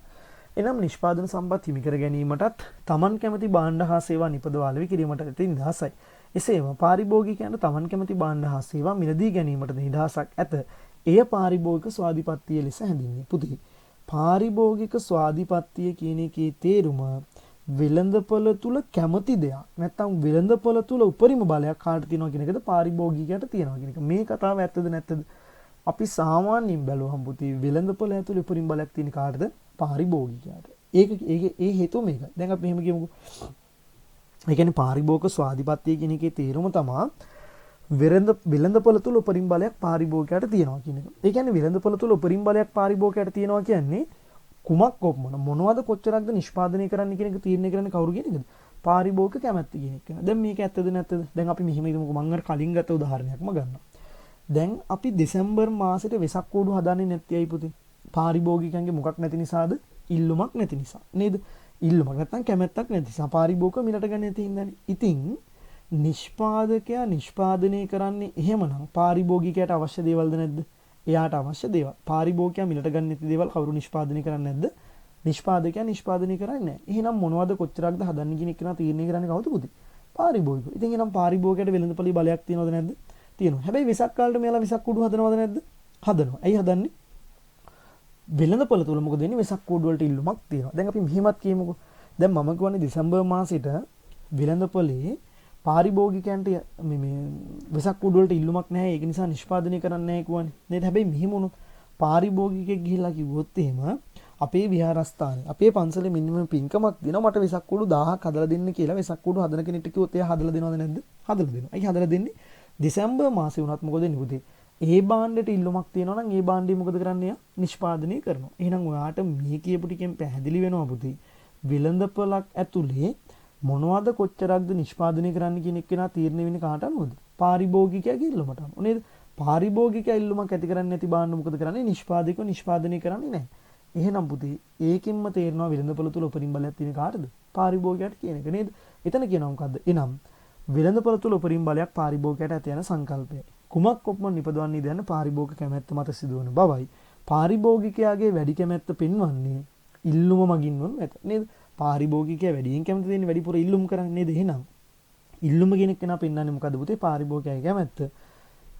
එනම් නිෂ්පාදන සම්පත් හිමි කර ගැනීමටත් Taman කැමති භාණ්ඩ හා සේවා නිපදවා ලැබී කිරීමට ඇති නිදහසයි. එසේම පාරිභෝගිකයන්ට Taman කැමති භාණ්ඩ හා සේවා මිලදී ගැනීමට නිදහසක් ඇත. එය පාරිභෝගික ස්වාධිපත්තිය ලෙස හැඳින්වේ. පුතේ පාරිභෝගික ස්වාධිපත්තිය කියන එකේ තේරුම වෙළඳපොළ තුල කැමති දෙයක් නැත්නම් වෙළඳපොළ තුල උපරිම බලයක් කාට තියෙනවා කියන එකද පාරිභෝගිකයට තියෙනවා කියන එක. මේ කතාව ඇත්තද නැත්තද? අපි සාමාන්‍යයෙන් බැලුවහම පුතේ වෙළඳපොළ ඇතුලේ උපරිම බලයක් තියෙන කාටද? පාරිභෝගිකයාට. ඒ හේතුව මේක. දැන් අපි මෙහෙම කියමුකෝ. ඒ කියන්නේ පාරිභෝගික ස්වාධිපත්තිය කියන එකේ තේරුම තමයි වෙළඳපොළ තුල උපරිම බලයක් පාරිභෝගිකයාට තියෙනවා කියන එක. ඒ කියන්නේ වෙළඳපොළ තුල උපරිම බලයක් පාරිභෝගිකයාට තියෙනවා කියන්නේ කුමක් කොපමණ මොනවද කොච්චරක්ද නිෂ්පාදනය කරන්න කියන එක තීරණය කරන්නේ කවුරු කියන එකද? පාරිභෝගික කැමැත්ත කියන එක. දැන් මේක ඇත්තද නැත්තද? දැන් අපි මෙහෙම හිතමුකෝ මම අර කලින් ගත්ත උදාහරණයක්ම ගන්නවා. දැන් අපි දෙසැම්බර් මාසෙට වෙසක් කූඩු හදන්නේ නැත්තේයි පුතේ. පාරිභෝගිකයන්ගේ මොකක් නැති නිසාද? ඉල්ලුමක් නැති නිසා. නේද? ඉල්ලුමක් නැත්තම් කැමැත්තක් නැති නිසා පාරිභෝගික මිලට ගන්න නැති හින්දානේ. ඉතින් නිෂ්පාදකයා නිෂ්පාදනය කරන්නේ එහෙමනම් පාරිභෝගිකයට අවශ්‍ය දේවල්ද නැද්ද? එයාට අවශ්‍ය දේවල්. පාරිභෝගිකයා මිලට ගන්න නැති දේවල් කවුරු නිෂ්පාදනය කරන්නේ නැද්ද? නිෂ්පාදකයා නිෂ්පාදනය කරන්නේ නැහැ. එහෙනම් මොනවද කොච්චරක්ද හදන්න කියන එක නා තීරණය කරන්නේ කවුද පුතේ? පාරිභෝගිකයෝ. ඉතින් එහෙනම් පාරිභෝගිකයට වෙළඳපොළේ බලයක් තියෙනවද නැද්ද? තියෙනවා. හැබැයි වෙසක් කාලේට මෙයාලා වෙසක් කුඩු හදනවද නැද්ද? හදනවා. ඇයි හදන්නේ? වෙළඳපොළ තුල මොකද වෙන්නේ? වෙසක් කූඩු වලට ඉල්ලුමක් තියෙනවා. දැන් අපි මෙහෙමත් කියමුකෝ. දැන් මම කියන්නේ දෙසැම්බර් මාසෙට වෙළඳපොළේ පාරිභෝගිකයන්ට මේ වෙසක් කූඩු වලට ඉල්ලුමක් නැහැ. ඒක නිසා නිෂ්පාදනය කරන්නේ නැහැ කියවනේ. නේද? හැබැයි මෙහෙම වුණොත් පාරිභෝගිකයෙක් ගිහිල්ලා කිව්වොත් එහෙම අපේ විහාරස්ථානේ අපේ පන්සලේ මිනිමම් පින්කමක් දෙනවා මට වෙසක් කූඩු 1000ක් හදලා දෙන්න කියලා වෙසක් කූඩු හදන කෙනෙක්ට කිව්වොත් එයා හදලා දෙනවද නැද්ද? හදලා දෙනවා. අයි හදලා දෙන්නේ දෙසැම්බර් මාසේ වුණත් මොකද වෙන්නේ පුතේ? ඒ භාණ්ඩයට ඉල්ලුමක් තියෙනවා නම් ඒ භාණ්ඩය මොකද කරන්නේ? නිෂ්පාදනය කරනවා. එහෙනම් ඔයාට මේ කියපු ටිකෙන් පැහැදිලි වෙනවා පුතේ. වෙළඳපොළක් ඇතුලේ මොනවද කොච්චරක්ද නිෂ්පාදනය කරන්න කියන එක නා තීරණය වෙන්නේ කාට අනුවද? පාරිභෝගිකයාගේ ඉල්ලුමට අනුව. නේද? පාරිභෝගිකයා ඉල්ලුමක් ඇති කරන්නේ නැති භාණ්ඩ මොකද කරන්නේ? නිෂ්පාදකයෝ නිෂ්පාදනය කරන්නේ නැහැ. එහෙනම් පුතේ ඒකෙන්ම තේරෙනවා වෙළඳපොළ තුල උපරිම බලයක් තියෙන කාටද? පාරිභෝගිකයාට කියන එක නේද? එතන කියනවා මොකද්ද? එනම් වෙළඳපොළ තුල උපරිම බලයක් පාරිභෝගිකයාට ඇති යන සංකල්පය. කුමක් කොපමණ නිපදවන්නේ දැන පාරිභෝගික කැමැත්ත මත සිදුවන බවයි. පාරිභෝගිකයාගේ වැඩි කැමැත්ත පෙන්වන්නේ ඉල්ලුම මගින් වුන් නැත. නේද? පාරිභෝගිකයා වැඩියෙන් කැමති දෙන්නේ වැඩිපුර ඉල්ලුම් කරන්නේ නේද? එහෙනම් ඉල්ලුම කියන කෙනා පෙන්වන්නේ මොකද්ද පුතේ? පාරිභෝගිකයාගේ කැමැත්ත.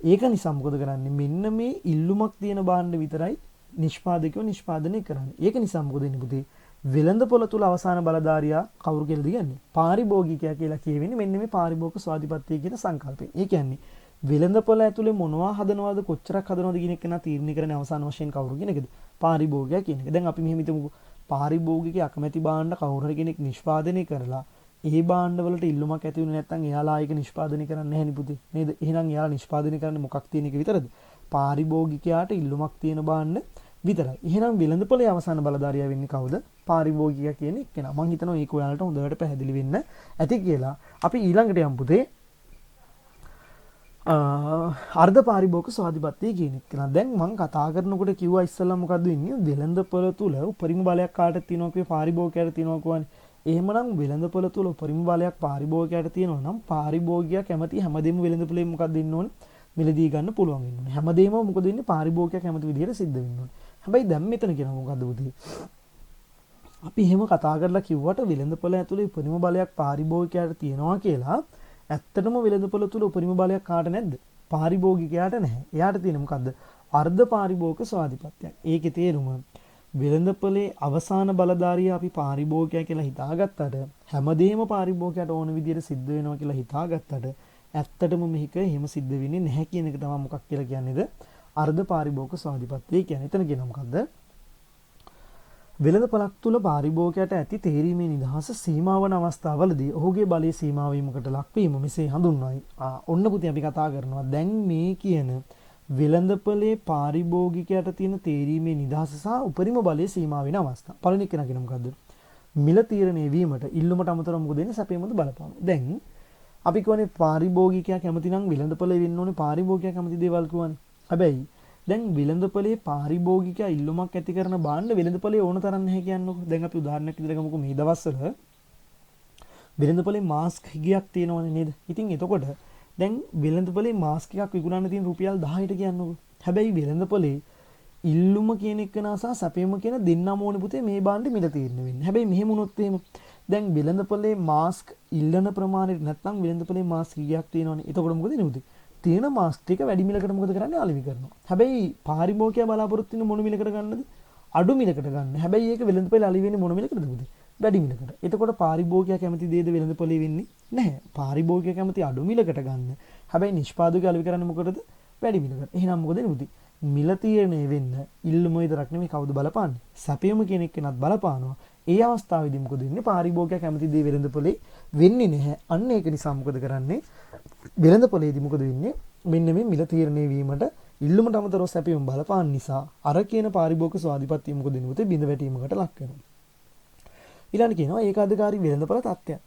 ඒක නිසා මොකද කරන්නේ? මෙන්න මේ ඉල්ලුමක් තියෙන භාණ්ඩ විතරයි නිෂ්පාදකයෝ නිෂ්පාදනය කරන්නේ. ඒක නිසා මොකද වෙන්නේ පුතේ? වෙළඳපොළ තුල අවසාන බලධාරියා කවුරු කියලාද කියන්නේ? පාරිභෝගිකයා කියලා කියවෙන්නේ මෙන්න මේ පාරිභෝගික ස්වාධිපත්තිය කියන සංකල්පය. ඒ කියන්නේ වෙළඳපොළ ඇතුලේ මොනවා හදනවද කොච්චරක් හදනවද කියන එක නා තීරණය කරන්නේ අවසාන වශයෙන් කවුරු කියන එකද? පාරිභෝගිකයා කියන එක. දැන් අපි මෙහෙම හිතමුකෝ. පාරිභෝගිකයා අකමැති භාණ්ඩ කවුරු හරි කෙනෙක් නිෂ්පාදනය කරලා ඒ භාණ්ඩවලට ඉල්ලුමක් ඇති වෙන්නේ නැත්නම් එයාලා ආයක නිෂ්පාදනය කරන්නේ නැහැ නේ පුතේ. නේද? එහෙනම් එයාලා නිෂ්පාදනය කරන්නේ මොකක් තියෙන එක විතරද? පාරිභෝගිකයාට ඉල්ලුමක් තියෙන භාණ්ඩ විතරයි. එහෙනම් වෙළඳපොලේ අවසාන බලධාරියා වෙන්නේ කවුද? පාරිභෝගිකයා කියන එක්කෙනා. මම හිතනවා මේක ඔයාලට හොඳට පැහැදිලි වෙන්න ඇති කියලා. අපි ඊළඟට යමු පුතේ. අර්ධ පාරිභෝගික ස්වාධිපත්‍ය කියන එක. දැන් මම කතා කරනකොට කිව්වා ඉස්සෙල්ලා මොකද්ද වෙන්නේ? වෙළඳපොළ තුල උපරිම බලයක් කාටද තියෙනවා කිව්වේ පාරිභෝගිකයාට තියෙනවා කියන්නේ. එහෙමනම් වෙළඳපොළ තුල උපරිම බලයක් පාරිභෝගිකයාට තියෙනවා නම් පාරිභෝගිකයා කැමති හැමදේම වෙළඳපොලේ මොකක්ද ඉන්න ඕනේ? මිලදී ගන්න පුළුවන් වෙන්න ඕනේ. හැමදේම මොකද වෙන්නේ? පාරිභෝගිකයා කැමති විදිහට සිද්ධ වෙන්න ඕනේ. හැබැයි දැන් මෙතන කියනවා මොකද්ද පුතේ? අපි එහෙම කතා කරලා කිව්වට වෙළඳපොළ ඇතුලේ උපරිම බලයක් පාරිභෝගිකයාට තියෙනවා කියලා ඇත්තටම වෙළඳපොළ තුල උපරිම බලයක් කාට නැද්ද? පාරිභෝගිකයාට නැහැ. එයාට තියෙන මොකද්ද? අර්ධ පාරිභෝගික ස්වාධිපත්‍යයක්. ඒකේ තේරුම වෙළඳපොලේ අවසාන බලධාරියා අපි පාරිභෝගිකයා කියලා හිතාගත්තට හැමදේම පාරිභෝගිකයාට ඕන විදිහට සිද්ධ වෙනවා කියලා හිතාගත්තට ඇත්තටම මේක එහෙම සිද්ධ වෙන්නේ නැහැ කියන එක තමයි මොකක් කියලා කියන්නේද? අර්ධ පාරිභෝගික ස්වාධිපත්‍යය කියන්නේ. එතන කියනවා මොකද්ද? වෙළඳපොළක් තුල පාරිභෝගිකයාට ඇති තේරීමේ නිදහස සීමා වන අවස්ථාවලදී ඔහුගේ බලයේ සීමා වීමකට ලක්වීම මෙසේ හඳුන්වයි. ඔන්න පුතේ අපි කතා කරනවා දැන් මේ කියන වෙළඳපොලේ පාරිභෝගිකයාට තියෙන තේරීමේ නිදහස සහ උපරිම බලයේ සීමා වෙන අවස්ථා. පළවෙනි එක කියන මොකද්ද? මිල තීරණය වීමට ඉල්ලුමට අමතරව මොකද වෙන්නේ? සැපයීමද බලපාන. දැන් අපි කියන්නේ පාරිභෝගිකයා කැමති නම් වෙළඳපොලේ වෙන්න ඕනේ පාරිභෝගිකයා කැමති දේවල් කියවනේ. හැබැයි දැන් වෙළඳපොලේ පාරිභෝගිකයා ඉල්ලුමක් ඇති කරන භාණ්ඩ වෙළඳපොලේ ඕන තරම් නැහැ කියන්නකෝ. දැන් අපි උදාහරණයක් විදිහට ගමුකෝ මේ දවස්වල වෙළඳපොලේ මාස්ක් හිගයක් තියෙනවනේ නේද? ඉතින් එතකොට දැන් වෙළඳපොලේ මාස්ක් එකක් විකුණන්න තියෙන රුපියල් 10ට කියන්නකෝ. හැබැයි වෙළඳපොලේ ඉල්ලුම කියන එක නාසා සැපීම කියන දෙන්නම ඕනේ පුතේ මේ භාණ්ඩෙ මිල තීරණය වෙන්නේ. හැබැයි මෙහෙම වුණොත් එහෙම දැන් වෙළඳපොලේ මාස්ක් ඉල්ලන ප්‍රමාණයට නැත්නම් වෙළඳපොලේ මාස්ක් කීයක් තියෙනවනේ. එතකොට මොකද වෙන්නේ? තියෙන මාස්ක් ටික වැඩි මිලකට මොකද කරන්නේ? අලෙවි කරනවා. හැබැයි පාරිභෝගිකයා බලාපොරොත්තු වෙන මොන මිලකට ගන්නද? අඩු මිලකට ගන්න. හැබැයි ඒක වෙළඳපොලේ අලෙවි වෙන්නේ මොන මිලකටද පුතේ? වැඩි මිලකට. එතකොට පාරිභෝගිකයා කැමති දේද වෙළඳපොලේ වෙන්නේ නැහැ. පාරිභෝගිකයා කැමති අඩු මිලකට ගන්න. හැබැයි නිෂ්පාදකයා අලෙවි කරන්නේ මොකටද? වැඩි මිලකට. එහෙනම් මොකද වෙන්නේ? මිල තීරණය වෙන්න ඉල්ලුම විතරක් නෙමෙයි කවුද බලපාන්නේ? සැපයීම කියන එකනත් බලපානවා. ඒ අවස්ථාවේදී මොකද වෙන්නේ? පාරිභෝගිකයා කැමති දේ වෙළඳපොලේ වෙන්නේ නැහැ. අන්න ඒක නිසා මොකද කරන්නේ? වෙළඳපොලේදී මොකද වෙන්නේ? මෙන්න මේ මිල තීරණය වීමට ඉල්ලුමට අමතරව සැපයීම බලපාන නිසා අර කියන පාරිභෝගික ස්වාධිපත්‍ය මොකද වෙන්නේ? පුතේ බිඳ වැටීමකට ලක් වෙනවා. ඊළඟට කියනවා ඒකාධිකාරී වෙළඳපොළ තත්ත්වයන්.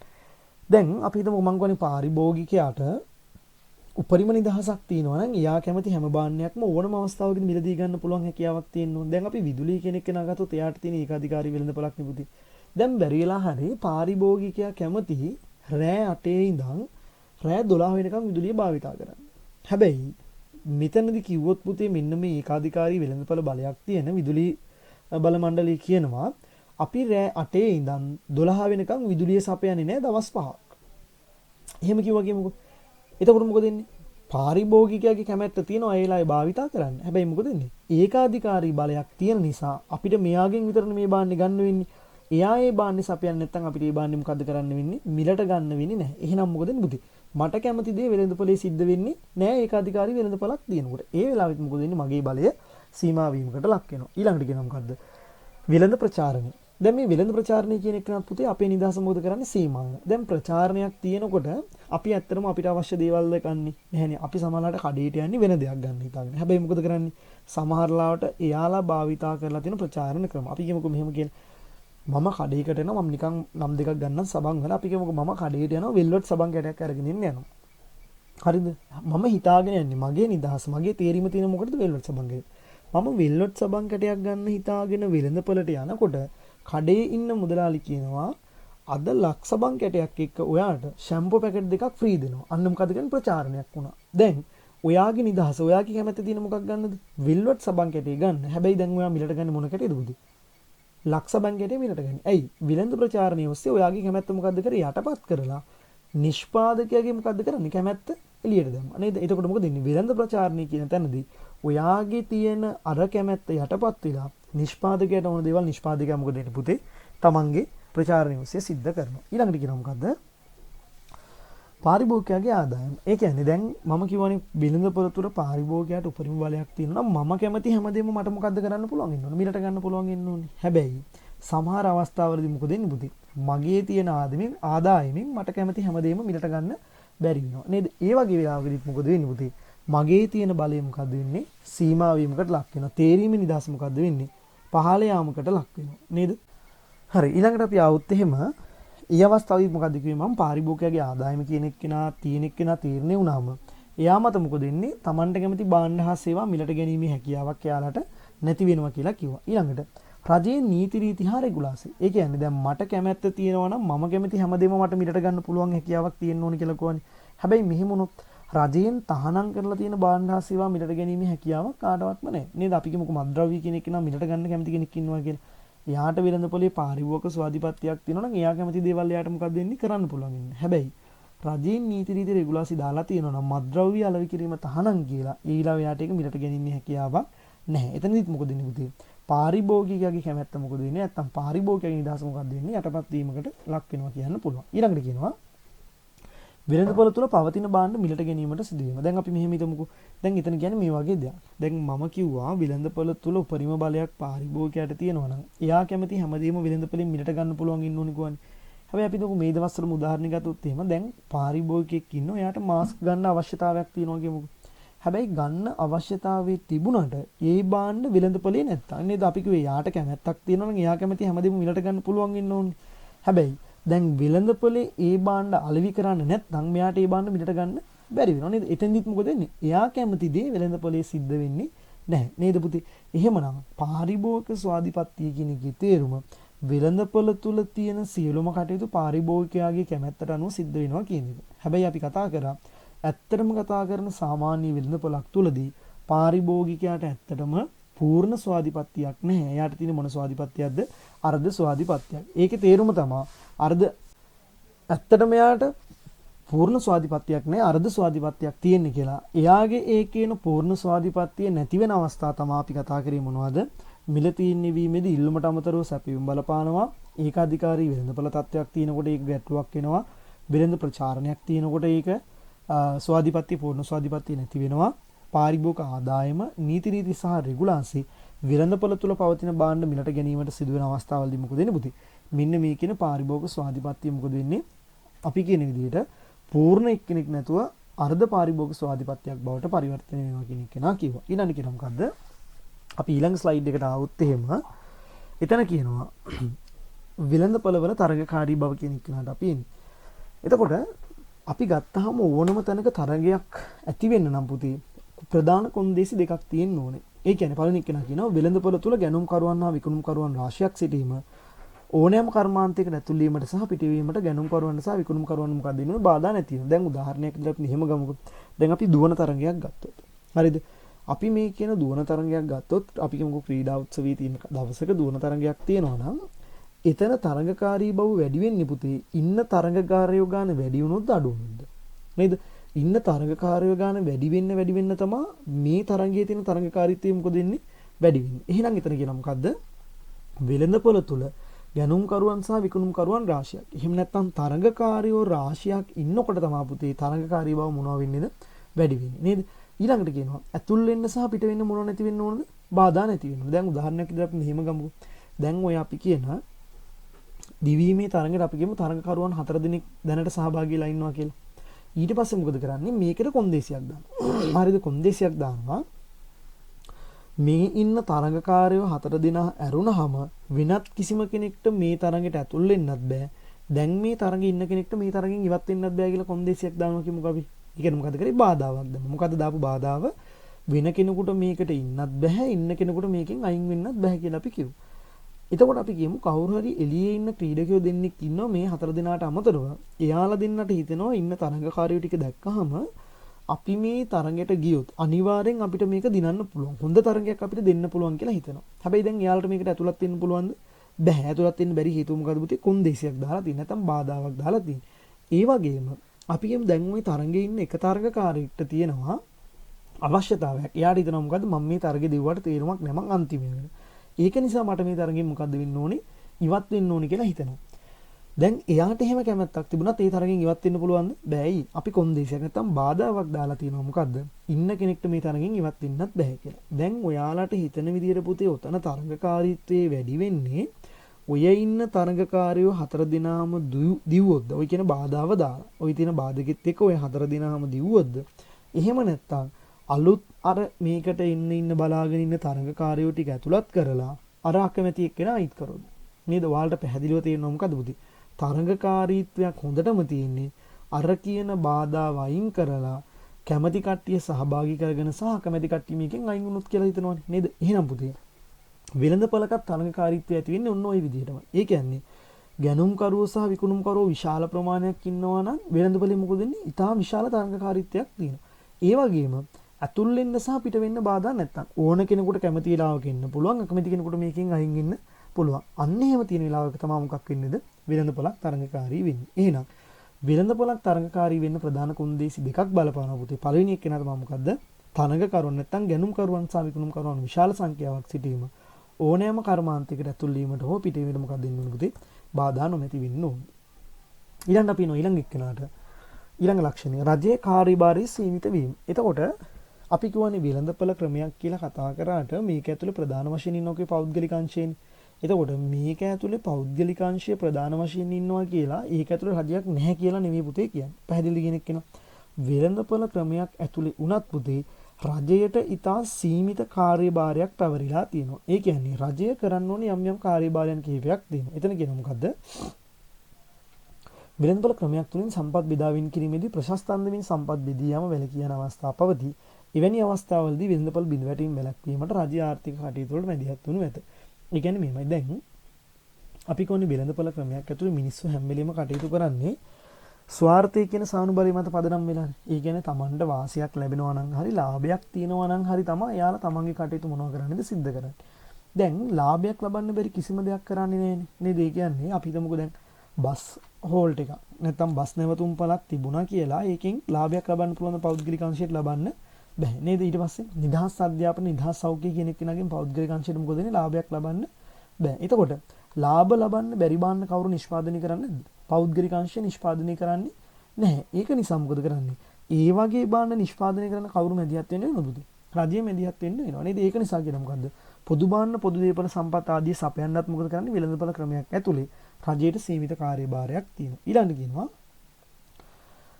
දැන් අපි හිතමු මම කියන්නේ පාරිභෝගිකයාට උපරිම නිදහසක් තියෙනවා නම් එයා කැමති හැම භාණ්ඩයක්ම ඕනම අවස්ථාවකදී මිලදී ගන්න පුළුවන් හැකියාවක් තියෙනවා. දැන් අපි විදුලිය කෙනෙක් නගත්තොත් එයාට තියෙන ඒකාධිකාරී වෙළඳපොළක් නෙපුති. දැන් බැරි වෙලා හරි පාරිභෝගිකයා කැමති රෑ 8 ඉඳන් රෑ 12 වෙනකම් විදුලිය භාවිතා කරන්න. හැබැයි මෙතනදී කිව්වොත් පුතේ මෙන්න මේ ඒකාධිකාරී වෙළඳපොළ බලයක් තියෙන විදුලි බල මණ්ඩලය කියනවා අපි රෑ 8 ඉඳන් 12 වෙනකම් විදුලිය සපයන්නේ නැහැ දවස් 5ක්. එහෙම කිව්වා කියමුකෝ. එතකොට මොකද වෙන්නේ? පාරිභෝගිකයාගේ කැමැත්ත තියෙනවා ඒ වෙලාවේ භාවිතා කරන්න. හැබැයි මොකද වෙන්නේ? ඒකාධිකාරී බලයක් තියෙන නිසා අපිට මෙයාගෙන් විතරනේ මේ භාණ්ඩේ ගන්න වෙන්නේ. එයා ඒ භාණ්ඩේ සපයන්නේ නැත්නම් අපිට මේ භාණ්ඩේ මොකද්ද කරන්න වෙන්නේ? මිලට ගන්න වෙන්නේ නැහැ. එහෙනම් මොකද වෙන්නේ පුතේ? මට කැමති දේ වෙළඳපොලේ සිද්ධ වෙන්නේ නැහැ ඒකාධිකාරී වෙළඳපොලක් තියෙනකොට. ඒ වෙලාවෙත් මොකද වෙන්නේ? මගේ බලය සීමා වීමකට ලක් වෙනවා. ඊළඟට කියනවා මොකද්ද? වෙළඳ ප්‍රචාරණය. දැන් මේ වෙළඳ ප්‍රචාරණය කියන එක නත් පුතේ අපේ නිදහස මොකද කරන්නේ? සීමා වෙනවා. දැන් ප්‍රචාරණයක් තියෙනකොට අපි ඇත්තටම අපිට අවශ්‍ය දේවල් ගන්නේ නැහැනේ. අපි සමහරවිට කඩේට යන්නේ වෙන දෙයක් ගන්න හිතාගෙන. හැබැයි මොකද කරන්නේ? සමහර ලාවට එයාලා භාවිතා කරලා තියෙන ප්‍රචාරණ ක්‍රම. අපි කියමුකෝ මෙහෙම කියන මම කඩේකට එනවා මම නිකන් නම් දෙකක් ගන්නම් සබන් වල. අපි කියමුකෝ මම කඩේට යනවා වෙල්වෙට් සබන් කැටයක් අරගෙන ඉන්න යනවා. හරිද? මම හිතාගෙන යන්නේ මගේ නිදහස මගේ තේරීම තියෙන මොකටද වෙල්වෙට් සබන් ගන්නේ. මම වෙල්වෙට් සබන් කැටයක් ගන්න හිතාගෙන වෙළඳපොළට යනකොට කඩේ ඉන්න මුදලාලි කියනවා අද ලක්ෂ සබන් කැටයක් එක්ක ඔයාට ෂැම්පූ පැකට් දෙකක් ෆ්‍රී දෙනවා. අන්න මොකද කියන්නේ ප්‍රචාරණයක් වුණා. දැන් ඔයාගේ නිදහස ඔයාගේ කැමැත්ත තියෙන මොකක් ගන්නද? වෙල්වෙට් සබන් කැටේ ගන්න. හැබැයි දැන් ඔයා මිලට ගන්නේ මොන කැටේද බුදි? ලක්ෂ සබන් කැටේ මිලට ගන්නේ. ඇයි? විලඳ ප්‍රචාරණය ඔස්සේ ඔයාගේ කැමැත්ත මොකද්ද කරේ? යටපත් කරලා නිෂ්පාදකයාගේ මොකද්ද කරන්නේ? කැමැත්ත එළියට දැම්මා. නේද? එතකොට මොකද වෙන්නේ? විලඳ ප්‍රචාරණය කියන තැනදී ඔයාගේ තියෙන අර කැමැත්ත යටපත් වෙලා නිෂ්පාදකයට ඕන දේවල් නිෂ්පාදකයා මොකද වෙන්නේ පුතේ? තමන්ගේ ප්‍රචාරණය ඔස්සේ සිද්ධ කරනවා. ඊළඟට කියනවා මොකද්ද? පාරිභෝගිකයාගේ ආදායම. ඒ කියන්නේ දැන් මම කියවනේ බිලඳපොළ තුර පාරිභෝගිකයාට උපරිම බලයක් තියෙනවා නම් මම කැමති හැමදේම මට මොකද්ද කරන්න පුළුවන් ඉන්න ඕනේ. මිලට ගන්න පුළුවන් ඉන්න ඕනේ. හැබැයි සමහර අවස්ථාවලදී මොකද වෙන්නේ පුතේ? මගේ තියෙන ආදායමෙන් මට කැමති හැමදේම මිලට ගන්න බැරි වෙනවා. නේද? ඒ වගේ වෙලාවකදීත් මොකද වෙන්නේ පුතේ? මගේ තියෙන බලය මොකද්ද වෙන්නේ? සීමා වීමකට ලක් වෙනවා. තේරීමේ නිදහස මොකද්ද වෙන්නේ? පහළ යාමකට ලක් වෙනවා. නේද? හරි. ඊළඟට අපි ආවොත් එහෙම ඊ අවස්ථාවේ මොකද්ද කිව්වේ මම පාරිභෝගිකයාගේ ආදායම කියන එක්කෙනා තියෙන එක්කෙනා තීරණය වුණාම එයා මත මොකද වෙන්නේ? Tamanට කැමති භාණ්ඩ හා සේවා මිලට ගැනීමේ හැකියාවක් එයාලට නැති වෙනවා කියලා කිව්වා. ඊළඟට රජයේ නීති රීති හා රෙගුලාසි. ඒ කියන්නේ දැන් මට කැමැත්ත තියෙනවා නම් මම කැමති හැමදේම මට මිලට ගන්න පුළුවන් හැකියාවක් තියෙන්න ඕනි කියලා කියවනේ. හැබැයි මෙහෙම වුණොත් රජයෙන් තහනම් කරලා තියෙන භාණ්ඩ හා සේවා මිලට ගැනීමේ හැකියාවක් කාටවත්ම නැහැ. නේද? අපි කිමුකෝ මත්ද්‍රව්‍ය කියන එක නම් මිලට ගන්න කැමති කෙනෙක් ඉන්නවා කියලා. එයාට වෙළඳපොලේ පාරිභෝගික ස්වාධිපත්‍යයක් තියෙනවා නම් එයා කැමති දේවල් එයාට මොකක්ද වෙන්නේ කරන්න පුළුවන් ඉන්නේ. හැබැයි රජයෙන් නීති රීති රෙගුලාසි දාලා තියෙනවා නම් මත්ද්‍රව්‍ය අලෙවි කිරීම තහනම් කියලා ඊළඟ එයාට ඒක මිලට ගැනීමේ හැකියාවක් නැහැ. එතනදිත් මොකද වෙන්නේ පුතේ? පාරිභෝගිකයාගේ කැමැත්ත මොකද වෙන්නේ? නැත්තම් පාරිභෝගිකයාගේ නිදහස මොකක්ද වෙන්නේ? යටපත් වීමකට ලක් වෙනවා කියන්න පුළුවන්. ඊළඟට කියනවා වෙළඳපොළ තුල පවතින භාණ්ඩ මිලට ගැනීමට සිදුවීම. දැන් අපි මෙහෙම හිතමුකෝ. දැන් එතන කියන්නේ මේ වගේ දෙයක්. දැන් මම කිව්වා වෙළඳපොළ තුල උපරිම බලයක් පාරිභෝගිකයාට තියෙනවා නම් එයා කැමති හැමදේම වෙළඳපොළෙන් මිලට ගන්න පුළුවන් ඉන්න ඕනි කියන්නේ. හැබැයි අපි දුක මේ දවස්වල උදාහරණ ගත්තොත් එහෙම දැන් පාරිභෝගිකයෙක් ඉන්නවා එයාට මාස්ක් ගන්න අවශ්‍යතාවයක් තියෙනවා කියමුකෝ. හැබැයි ගන්න අවශ්‍යතාවයේ තිබුණාට ඒ භාණ්ඩ වෙළඳපොළේ නැත්තම් නේද අපි කිව්වේ එයාට කැමැත්තක් තියෙනවා නම් එයා කැමති හැමදේම මිලට ගන්න පුළුවන් ඉන්න ඕනි. හැබැයි දැන් වෙළඳපොලේ ඒ භාණ්ඩ අලෙවි කරන්න නැත්නම් මෙයාට ඒ භාණ්ඩ මිලට ගන්න බැරි වෙනවා නේද? එතෙන්දිත් මොකද වෙන්නේ? එයා කැමති දේ වෙළඳපොලේ සිද්ධ වෙන්නේ නැහැ නේද පුතේ? එහෙමනම් පාරිභෝගික ස්වාධිපත්‍ය කියන එකේ තේරුම වෙළඳපොළ තුල තියෙන සියලුම කටයුතු පාරිභෝගිකයාගේ කැමැත්තට අනුව සිද්ධ වෙනවා කියන එක. හැබැයි අපි කතා කරා ඇත්තටම කතා කරන සාමාන්‍ය වෙළඳපොළක් තුලදී පාරිභෝගිකයාට ඇත්තටම පූර්ණ ස්වාධිපත්‍යයක් නැහැ. එයාට තියෙන මොන ස්වාධිපත්‍යයක්ද? අර්ධ ස්වාධිපත්‍යයක්. ඒකේ තේරුම තමයි ඇත්තටම එයාට පූර්ණ ස්වාධිපත්‍යයක් නැහැ අර්ධ ස්වාධිපත්‍යයක් තියෙන්නේ කියලා. එයාගේ ඒ කියන පූර්ණ ස්වාධිපත්‍යය නැති වෙන අවස්ථා තමයි අපි කතා කරේ මොනවද? මිලතීන් නිවීමේදී ඉල්ලුමට අමතරව සැපයුම් බලපානවා. ඒකාධිකාරී වෙළඳපොළ තත්ත්වයක් තියෙනකොට ඒක ගැටලුවක් වෙනවා. වෙළඳ ප්‍රචාරණයක් තියෙනකොට ඒක ස්වාධිපත්‍ය පූර්ණ ස්වාධිපත්‍ය නැති වෙනවා. පාරිභෝගික ආදායම නීති රීති සහ රෙගුලාසි වෙළඳපොළ තුල පවතින භාණ්ඩ මිලට ගැනීමට සිදුවෙන අවස්ථාවලදී මොකද වෙන්නේ පුතේ? මෙන්න මේ කියන පාරිභෝගික ස්වාධිපත්‍ය මොකද වෙන්නේ? අපි කියන විදිහට පූර්ණ එක්කෙනෙක් නැතුව අර්ධ පාරිභෝගික ස්වාධිපත්‍යයක් බවට පරිවර්තනය වෙනවා කියන එක නා කිව්වා. ඊළඟ කියන මොකද්ද? අපි ඊළඟ ස්ලයිඩ් එකට ආවොත් එහෙම එතන කියනවා වෙළඳපොළ වල තරගකාරී බව කියන එක නට අපි එන්නේ. එතකොට අපි ගත්තාම ඕනම තැනක තරගයක් ඇති වෙන්න නම් පුතේ ප්‍රධාන කොන්දේසි දෙකක් තියෙන්න ඕනේ. ඒ කියන්නේ පළවෙනි එක කියනවා වෙළඳපොළ තුල ගැනුම්කරුවන් හා විකුණුම්කරුවන් රාශියක් සිටීම ඕනෑම කර්මාන්තයකට ඇතුල් වීමට සහ පිටවීමට ගැනුම්කරුවන් සහ විකුණුම්කරුවන් මොකක්ද වෙන්නේ බාධා නැති වෙනවා. දැන් උදාහරණයක් විදිහට අපි මෙහෙම ගමුකෝ. දැන් අපි දුවන තරගයක් ගත්තොත්. හරිද? අපි මේ කියන දුවන තරගයක් ගත්තොත් අපි කියමුකෝ ක්‍රීඩා උත්සවයේ තියෙන දවසක දුවන තරගයක් තියෙනවා නම් එතන තරගකාරී බව වැඩි වෙන්නේ පුතේ ඉන්න තරගකාරයෝ ගාන වැඩි වුණොත් අඩු වුණොත්. නේද? ඉන්න තරගකාරයෝ ගාන වැඩි වෙන්න තමයි මේ තරගයේ තියෙන තරගකාරීත්වය මොකද වෙන්නේ වැඩි වෙන්නේ. එහෙනම් එතන කියනවා මොකද්ද? වෙළඳපොළ තුල ගැනුම්කරුවන් සහ විකුණුම්කරුවන් රාශියක්. එහෙම නැත්නම් තරගකාරයෝ රාශියක් ඉන්නකොට තමයි පුතේ තරගකාරී බව මොනවා වෙන්නේද වැඩි වෙන්නේ. නේද? ඊළඟට කියනවා ඇතුල් වෙන්න සහ පිට වෙන්න මොනව නැති වෙන්න ඕනද? බාධා නැති වෙන්න. දැන් උදාහරණයක් විදිහට අපි මෙහෙම ගමුකෝ. දැන් ඔය අපි කියන දිවීමේ තරඟයට අපි කියමු තරඟකරුවන් 4 දෙනෙක් දැනට සහභාගී වෙලා ඉන්නවා කියලා. ඊට පස්සේ මොකද කරන්නේ? මේකට කොන්දේසියක් දානවා. හරිද? කොන්දේසියක් දානවා. මේ ඉන්න තරඟකාරයෝ 4 දෙනා ඇරුණාම වෙනත් කිසිම කෙනෙක්ට මේ තරඟයට ඇතුල් වෙන්නත් බෑ. දැන් මේ තරඟේ ඉන්න කෙනෙක්ට මේ තරඟෙන් ඉවත් වෙන්නත් බෑ කියලා කොන්දේසියක් දානවා කියමුකෝ අපි. ඒ කියන්නේ මොකද කරේ? බාධාවක් දානවා. මොකද දාපු බාධාව? වෙන කෙනෙකුට මේකට ඉන්නත් බෑ, ඉන්න කෙනෙකුට මේකෙන් අයින් වෙන්නත් බෑ කියලා අපි කිව්වා. එතකොට අපි කියමු කවුරු හරි එළියේ ඉන්න ක්‍රීඩකයෝ දෙන්නෙක් ඉන්නවා මේ 4 දෙනාට අමතරව. එයාලා දෙන්නට හිතෙනවා ඉන්න තරඟකාරයෝ ටික දැක්කහම අපි මේ තරඟයට ගියොත් අනිවාර්යෙන් අපිට මේක දිනන්න පුළුවන්. හොඳ තරඟයක් අපිට දෙන්න පුළුවන් කියලා හිතනවා. හැබැයි දැන් එයාලට මේකට ඇතුළත් වෙන්න පුළුවන්ද? බෑ. ඇතුළත් වෙන්න බැරි හේතුව මොකද පුතේ? කොන්දේසියක් දාලා තියෙන. නැත්නම් බාධාවක් දාලා තියෙන. ඒ වගේම අපි කියමු දැන් ওই තරඟේ ඉන්න එක තරඟකාරයෙක්ට තියෙනවා අවශ්‍යතාවයක්. එයාට හිතනවා මොකද්ද? මම මේ තරඟේ දෙව්වට තේරුමක් නැහැ. මං අන්තිමේ වෙනවා. ඒක නිසා මට මේ තරගෙන් මොකද්ද වෙන්න ඕනේ? ඉවත් වෙන්න ඕනේ කියලා හිතනවා. දැන් එයාට එහෙම කැමැත්තක් තිබුණත් ඒ තරගෙන් ඉවත් වෙන්න පුළුවන්ද? බෑයි. අපි කොන්දේසියක් නැත්තම් බාධාවක් දාලා තියෙනවා මොකද්ද? ඉන්න කෙනෙක්ට මේ තරගෙන් ඉවත් වෙන්නත් බෑ කියලා. දැන් ඔයාලට හිතන විදියට පුතේ උතන තරඟකාරීත්වයේ වැඩි වෙන්නේ ඔය ඉන්න තරඟකාරයෝ 4 දිනාම දිව්වොත්ද? ඔය කියන බාධාව දාලා. ඔය තියෙන බාධකෙත් එක්ක ඔය 4 දිනාම දිව්වොත්ද? එහෙම නැත්නම් අලුත් අර මේකට ඉන්න බලාගෙන ඉන්න තරඟකාරයෝ ටික ඇතුළත් කරලා අර අකමැති එක්කෙනා අයිත් කරොත්. නේද? ඔයාලට පැහැදිලිව තේරෙනවා මොකද බුදි? තරඟකාරීත්වයක් හොඳටම තියෙන්නේ අර කියන බාධා වයින් කරලා කැමැති කට්ටිය සහභාගී කරගෙන සහ අකමැති කට්ටිය මේකෙන් අයින් වුණොත් කියලා හිතනවනේ නේද? එහෙනම් පුතේ වෙළඳපළකත් තරඟකාරීත්වය ඇති වෙන්නේ ඔන්න ඔය විදිහටම. ඒ කියන්නේ ගැනුම්කරුවෝ සහ විකුණුම්කරුවෝ විශාල ප්‍රමාණයක් ඉන්නවා නම් වෙළඳපොලේ මොකද වෙන්නේ? ඉතා විශාල තරඟකාරීත්වයක් තියෙනවා. ඒ වගේම ඇතුල් වෙන්න සහ පිට වෙන්න බාධා නැත්තම් ඕන කෙනෙකුට කැමති වෙලාවක ඉන්න පුළුවන්, අකමැති කෙනෙකුට මේකෙන් අයින් වෙන්න පුළුවන්. අන්න එහෙම තියෙන වෙලාවක තමයි මොකක් වෙන්නේද? වෙළඳපොලක් තරඟකාරී වෙන්නේ. එහෙනම් වෙළඳපොලක් තරඟකාරී වෙන්න ප්‍රධාන කොන්දේසි දෙකක් බලපානවා පුතේ. පළවෙනි එක තමයි මොකද්ද? තරඟකරුවන් නැත්තම් ගැනුම්කරුවන් සහ විකුණුම්කරුවන් විශාල සංඛ්‍යාවක් සිටීම. ඕනෑම කර්මාන්තයකට ඇතුල් වීමට හෝ පිට වීමට මොකක්ද වෙන්න ඕනේ පුතේ? බාධා නොමැති වෙන්න ඕනේ. ඊළඟට අපි නෝ ඊළඟ එක්කෙනාට ඊළඟ ලක්ෂණය රජයේ කාර්යභාරය සීමිත වීම. එතකොට අපි කියවනේ වෙළඳපොළ ක්‍රමයක් කියලා කතා කරාට මේක ඇතුලේ ප්‍රධාන වශයෙන් ඉන්නෝකේ පෞද්ගලික අංශයනේ. එතකොට මේක ඇතුලේ පෞද්ගලික අංශය ප්‍රධාන වශයෙන් ඉන්නවා කියලා ඒක ඇතුලේ රජයක් නැහැ කියලා නෙමෙයි පුතේ කියන්නේ. පැහැදිලි කෙනෙක් කියනවා. වෙළඳපොළ ක්‍රමයක් ඇතුලේ උනත් පුතේ රජයට ඉතා සීමිත කාර්යභාරයක් පැවරිලා තියෙනවා. ඒ කියන්නේ රජය කරන්න ඕනේ යම් යම් කාර්යභාරයන් කිහිපයක් තියෙනවා. එතන කියනවා මොකද්ද? වෙළඳපොළ ක්‍රමයක් තුලින් සම්පත් බෙදාවින් කිරීමේදී ප්‍රශස්ත අන්දමින් සම්පත් බෙදී යාම වැළකී යන අවස්ථා පවතී. එවැනි අවස්ථාවලදී වෙළඳපොළ බිඳ වැටීම වැළැක්වීමට රජය ආර්ථික කටයුතු වලට මැදිහත් වනු ඇත. ඒ කියන්නේ මේමයි දැන් අපි කොහොනේ වෙළඳපොළ ක්‍රමයක් ඇතුලේ මිනිස්සු හැම වෙලෙම කටයුතු කරන්නේ ස්වාර්ථය කියන සානුබලය මත පදනම් වෙලානේ. ඒ කියන්නේ Tamanට වාසියක් ලැබෙනවා නම් හරි ලාභයක් තියෙනවා නම් හරි තමයි එයාලා Tamanගේ කටයුතු මොනවා කරන්නේද සිද්ධ කරන්නේ. දැන් ලාභයක් ලබන්න බැරි කිසිම දෙයක් කරන්නේ නැහැනේ. නේද? ඒ කියන්නේ අපි හිතමුකෝ දැන් බස් හෝල්ට් එකක් නැත්නම් බස් නැවතුම් පළක් තිබුණා කියලා ඒකෙන් ලාභයක් ලබන්න පුළුවන් පෞද්ගලික අංශයට ලබන්න බැහැ. නේද? ඊට පස්සේ නිදහස් අධ්‍යාපන නිදහස් සෞඛ්‍ය කියන එකකිනගෙන් පෞද්ගලික අංශයට මොකද වෙන්නේ? ලාභයක් ලබන්න බැහැ. එතකොට ලාභ ලබන්න බැරි බාන්න කවුරු නිෂ්පාදනය කරන්නේද? පෞද්ගලික අංශය නිෂ්පාදනය කරන්නේ නැහැ. ඒක නිසා මොකද කරන්නේ? ඒ වගේ බාන්න නිෂ්පාදනය කරන කවුරු මැදිහත් වෙන්නේ නේද? රජය මැදිහත් වෙන්න වෙනවා. නේද? ඒක නිසා කියන මොකද්ද? පොදු බාන්න පොදු දේපල සම්පත් ආදී සපයන්නත් මොකද කරන්නේ? වෙළඳපොළ ක්‍රමයක් ඇතුලේ රජයට සීමිත කාර්යභාරයක් තියෙනවා. ඊළඟට කියනවා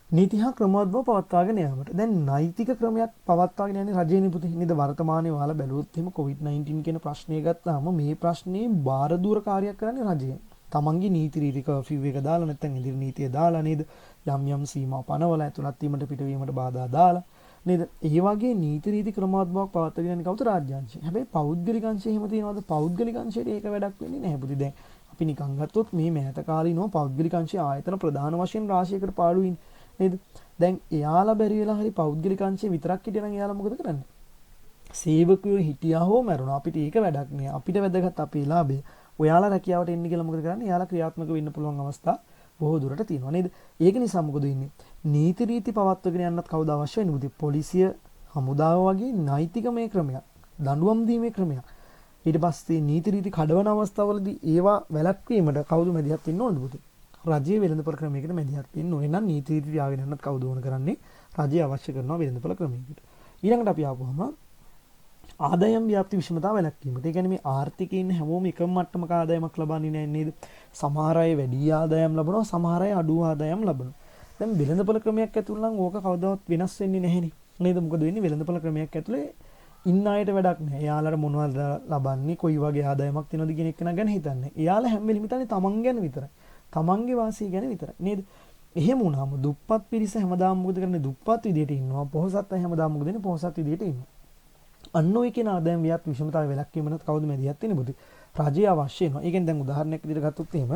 නීති හා ක්‍රමවත්ව පවත්වාගෙන යාමට. දැන් නෛතික ක්‍රමයක් පවත්වාගෙන යන්නේ රජයේ පුතේ. නේද? වර්තමානයේ ඔයාලා බැලුවොත් එහෙම COVID-19 කියන ප්‍රශ්නය ගත්තාම මේ ප්‍රශ්නේ බාර දූර කාර්යයක් කරන්නේ රජය. තමන්ගේ නීති රීති කර්ෆිව් එක දාලා නැත්නම් ඉදිරි නීතිය දාලා නේද? යම් යම් සීමා පනවල ඇතුළත් වීමට පිටවීමට බාධා දාලා නේද? ඒ වගේ නීති රීති ක්‍රමවත්වක් පවත්වාගෙන යන්නේ කවුද? රාජ්‍යාංශය. හැබැයි පෞද්ගලික අංශය එහෙම තියනවාද? පෞද්ගලික අංශයට ඒක වැඩක් වෙන්නේ නැහැ පුතේ. දැන් අපි නිකන් ගත්තොත් මේ මෑත කාලිනව පෞද්ගලික අංශය ආයතන ප්‍රධාන වශයෙන් රාශියකට පාඩු වෙන්නේ නේද? දැන් එයාලා බැරි වෙලා හරි පෞද්ගලික අංශය විතරක් හිටියනම් එයාලා මොකද කරන්නේ? සේවකයෝ හිටියා හෝ මැරුණා අපිට ඒක වැඩක් නෑ. අපිට වැදගත් අපේ ලාභය. ඔයාලා රැකියාවට එන්න කියලා මොකද කරන්නේ? එයාලා ක්‍රියාත්මක වෙන්න පුළුවන් අවස්ථා බොහෝ දුරට තියෙනවා නේද? ඒක නිසා මොකද වෙන්නේ? නීති රීති පවත්වගෙන යන්නත් කවුද අවශ්‍ය වෙන්නේ? බුදි පොලිසිය හමුදාව වගේ නෛතිකමය ක්‍රමයක්, දඬුවම් දීමේ ක්‍රමයක්. ඊට පස්සේ නීති රීති කඩවන අවස්ථාවලදී ඒවා වැළැක්වීමට කවුද මැදිහත් වෙන්න ඕනද පුතේ? රජයේ වෙළඳපොළ ක්‍රමයකට මැදිහත් වෙන්න ඕනේ. නම් නීති රීති තියාගෙන යන්නත් කවුද ඕන කරන්නේ? රජය අවශ්‍ය කරනවා වෙළඳපොළ ක්‍රමයකට. ඊළඟට අපි ආපුවම ආදායම් ව්‍යාප්ති විෂමතාව වැළැක්වීමට. ඒ කියන්නේ මේ ආර්ථිකයේ ඉන්න හැමෝම එකම මට්ටමක ආදායමක් ලබන්නේ නැහැ නේද? සමහර අය වැඩි ආදායම් ලබනවා, සමහර අය අඩු ආදායම් ලබනවා. දැන් වෙළඳපොළ ක්‍රමයක් ඇතුළේ නම් ඕක කවදාවත් වෙනස් වෙන්නේ නැහෙනේ. නේද? මොකද වෙන්නේ? වෙළඳපොළ ක්‍රමයක් ඇතුළේ ඉන්න අයට වැඩක් නැහැ. එයාලට මොනවද ලබන්නේ, කොයි වගේ ආදායමක් තියෙනවද කියන එක ගැන හිතන්නේ. එයාලා හැම වෙලෙම හිතන්නේ තමන් ගැන විතරයි. තමන්ගේ වාසිය ගැන විතරයි. නේද? එහෙම වුණාම දුප්පත් පිරිස හැමදාම මොකද කරන්නේ? දුප්පත් විදියට ඉන්නවා. පොහොසත් අය හැමදාම මොකද වෙන්නේ? පොහොසත් විදියට ඉන්නවා. අන්න ඔය කියන ආදායම් ව්‍යාප්ති විෂමතාවය වැළැක්වීමකට කවුද මැදිහත් වෙන්නේ බුදු? රජය අවශ්‍ය වෙනවා. ඒ කියන්නේ දැන් උදාහරණයක් විදිහට ගත්තොත් එහෙම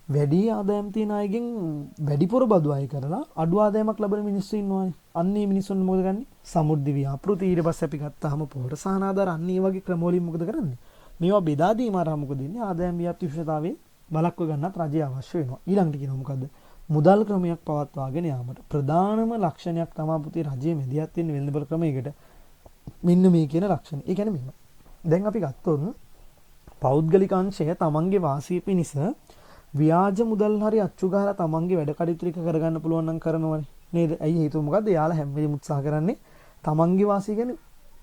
වැඩි ආදායම් තියෙන අයගෙන් වැඩිපුර බදු අය කරලා අඩු ආදායමක් ලබන මිනිස්සු ඉන්නවානේ. අන්න ඒ මිනිස්සුන් මොකද කරන්නේ? සමුද්දි ව්‍යාපෘති ඊට පස්සේ අපි ගත්තාම පොහොර සහනාධාර අන්න ඒ වගේ ක්‍රම වලින් මොකද කරන්නේ? මේවා බෙදා දීම ආරම්භ මොකද වෙන්නේ? ආදායම් ව්‍යාප්ති විෂමතාවයේ බලක්ව ගන්නත් රජය අවශ්‍ය වෙනවා. ඊළඟට කියනවා මොකද්ද? මුදල් ක්‍රමයක් පවත්වාගෙන යාමට. ප්‍රධානම ලක්ෂණයක් තමයි පුතේ රජයේ මැදිහත් වෙන්න වෙළඳපොළ ක්‍රමයකට. මෙන්න මේ කියන ලක්ෂණ. ඒ කියන්නේ මෙන්න. දැන් අපි ගත්තොත් පෞද්ගලික අංශය තමන්ගේ වාසිය පිණිස ව්‍යාජ මුදල් හරි අච්චු ගහලා තමන්ගේ වැඩ කටයුතු ටික කරගන්න පුළුවන් නම් කරනවනේ. නේද? ඇයි හේතුව මොකද්ද? එයාලා හැම වෙලෙම උත්සාහ කරන්නේ තමන්ගේ වාසිය ගැන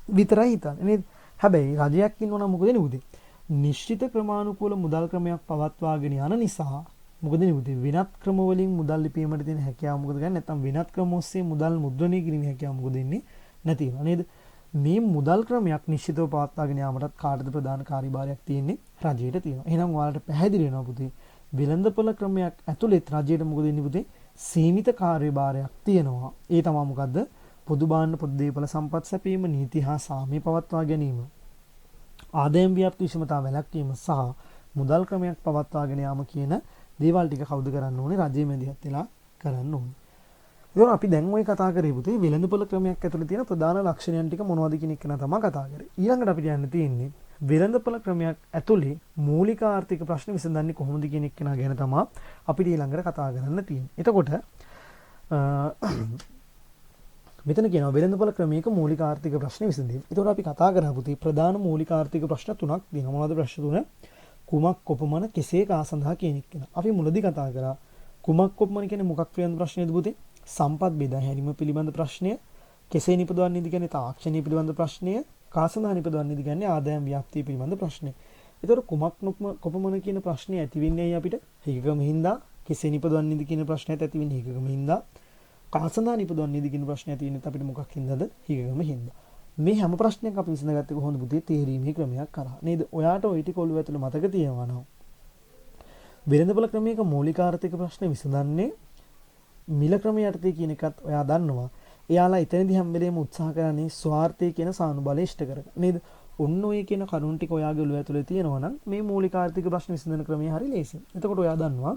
විතරයි හිතන්නේ. නේද? හැබැයි රජයක් ඉන්නවනම් මොකද වෙන්නේ? නිශ්චිත ක්‍රමානුකූල මුදල් ක්‍රමයක් පවත්වාගෙන යන නිසා මොකද නෙවෙයි වෙනත් ක්‍රම වලින් මුදල් ලිපීමට තියෙන හැකියාව මොකද ගන්න නැත්නම් වෙනත් ක්‍රම ඔස්සේ මුදල් මුද්‍රණය කිරීමේ හැකියාව මොකද ඉන්නේ නැති වෙනවා නේද මේ මුදල් ක්‍රමයක් නිශ්චිතව පවත්වාගෙන යාමටත් කාටද ප්‍රධාන කාර්යභාරයක් තියෙන්නේ රජයට තියෙනවා එහෙනම් ඔයාලට පැහැදිලි වෙනවා පුතේ වෙළඳපොළ ක්‍රමයක් ඇතුළේ රජයට මොකද ඉන්නේ පුතේ සීමිත කාර්යභාරයක් තියෙනවා ඒ තමයි මොකද්ද පොදු භාණ්ඩ පොදු දේපල සම්පත් සැපීම නීති හා සාමය පවත්වා ගැනීම ආදායම් ව්‍යාප්ති විෂමතාව වැළැක්වීම සහ මුදල් ක්‍රමයක් පවත්වාගෙන යාම කියන දේවල් ටික කවුද කරන්න ඕනේ රජයේ මැදිහත් වෙලා කරන්න ඕනේ. ඒක අපි දැන් ওই කතා කරේ පුතේ වෙළඳපොළ ක්‍රමයක් ඇතුළේ තියෙන ප්‍රධාන ලක්ෂණයන් ටික මොනවද කියන එක තමයි කතා කරේ. ඊළඟට අපිට යන්න තියෙන්නේ වෙළඳපොළ ක්‍රමයක් ඇතුළේ මූලික ආර්ථික ප්‍රශ්න විසඳන්නේ කොහොමද කියන එක ගැන තමයි අපිට ඊළඟට කතා කරන්න තියෙන්නේ. එතකොට මෙතන කියනවා වෙළඳපොළ ක්‍රමයක මූලික ආර්ථික ප්‍රශ්න විසඳීම. ඒතකොට අපි කතා කරා පුතේ ප්‍රධාන මූලික ආර්ථික ප්‍රශ්න තුනක් තියෙනවා. මොනවද ප්‍රශ්න තුන? කුමක් කොපමණ කෙසේ කා සඳහා කියන එක. අපි මුලදී කතා කරා කුමක් කොපමණ කියන්නේ මොකක් පිළිබඳ ප්‍රශ්නයද පුතේ? සම්පත් බෙදා හැරීම පිළිබඳ ප්‍රශ්නය. කෙසේ නිපදවන්නේද කියන්නේ තාක්ෂණීය පිළිබඳ ප්‍රශ්නය. කා සඳහා නිපදවන්නේද කියන්නේ ආදායම් ව්‍යාප්තිය පිළිබඳ ප්‍රශ්නය. ඒතකොට කුමක් කොපමණ කියන ප්‍රශ්නේ ඇති වෙන්නේ අපිට හිගකම හින්දා කෙසේ නිපදවන්නේද කියන ප්‍රශ්නයත් ඇති වෙන්නේ හිගකම හින්දා. කාසඳා නිපදවන්නේද කියන ප්‍රශ්නය තියෙන්නේ අපිට මොකක් හින්දාද? හිගකම හින්දා. මේ හැම ප්‍රශ්නයක් අපි විසඳගත්තේ කොහොමද පුතේ? තේරීමේ ක්‍රමයක් කරා. නේද? ඔයාට ওই ටික ඔළුව ඇතුළේ මතක තියෙනවා නම් වෙළඳපොළ ක්‍රමයක මූලික ආර්ථික ප්‍රශ්න විසඳන්නේ මිල ක්‍රමය යටතේ කියන එකත් ඔයා දන්නවා. එයාලා එතනදී හැම වෙලේම උත්සාහ කරන්නේ ස්වාර්ථය කියන සානුබලය ඉෂ්ට කරගන්න. නේද? ඔන්න ඔය කියන කරුණු ටික ඔයාගේ ඔළුව ඇතුළේ තියෙනවා නම් මේ මූලික ආර්ථික ප්‍රශ්න විසඳන ක්‍රමය හරි ලේසියි. එතකොට ඔයා දන්නවා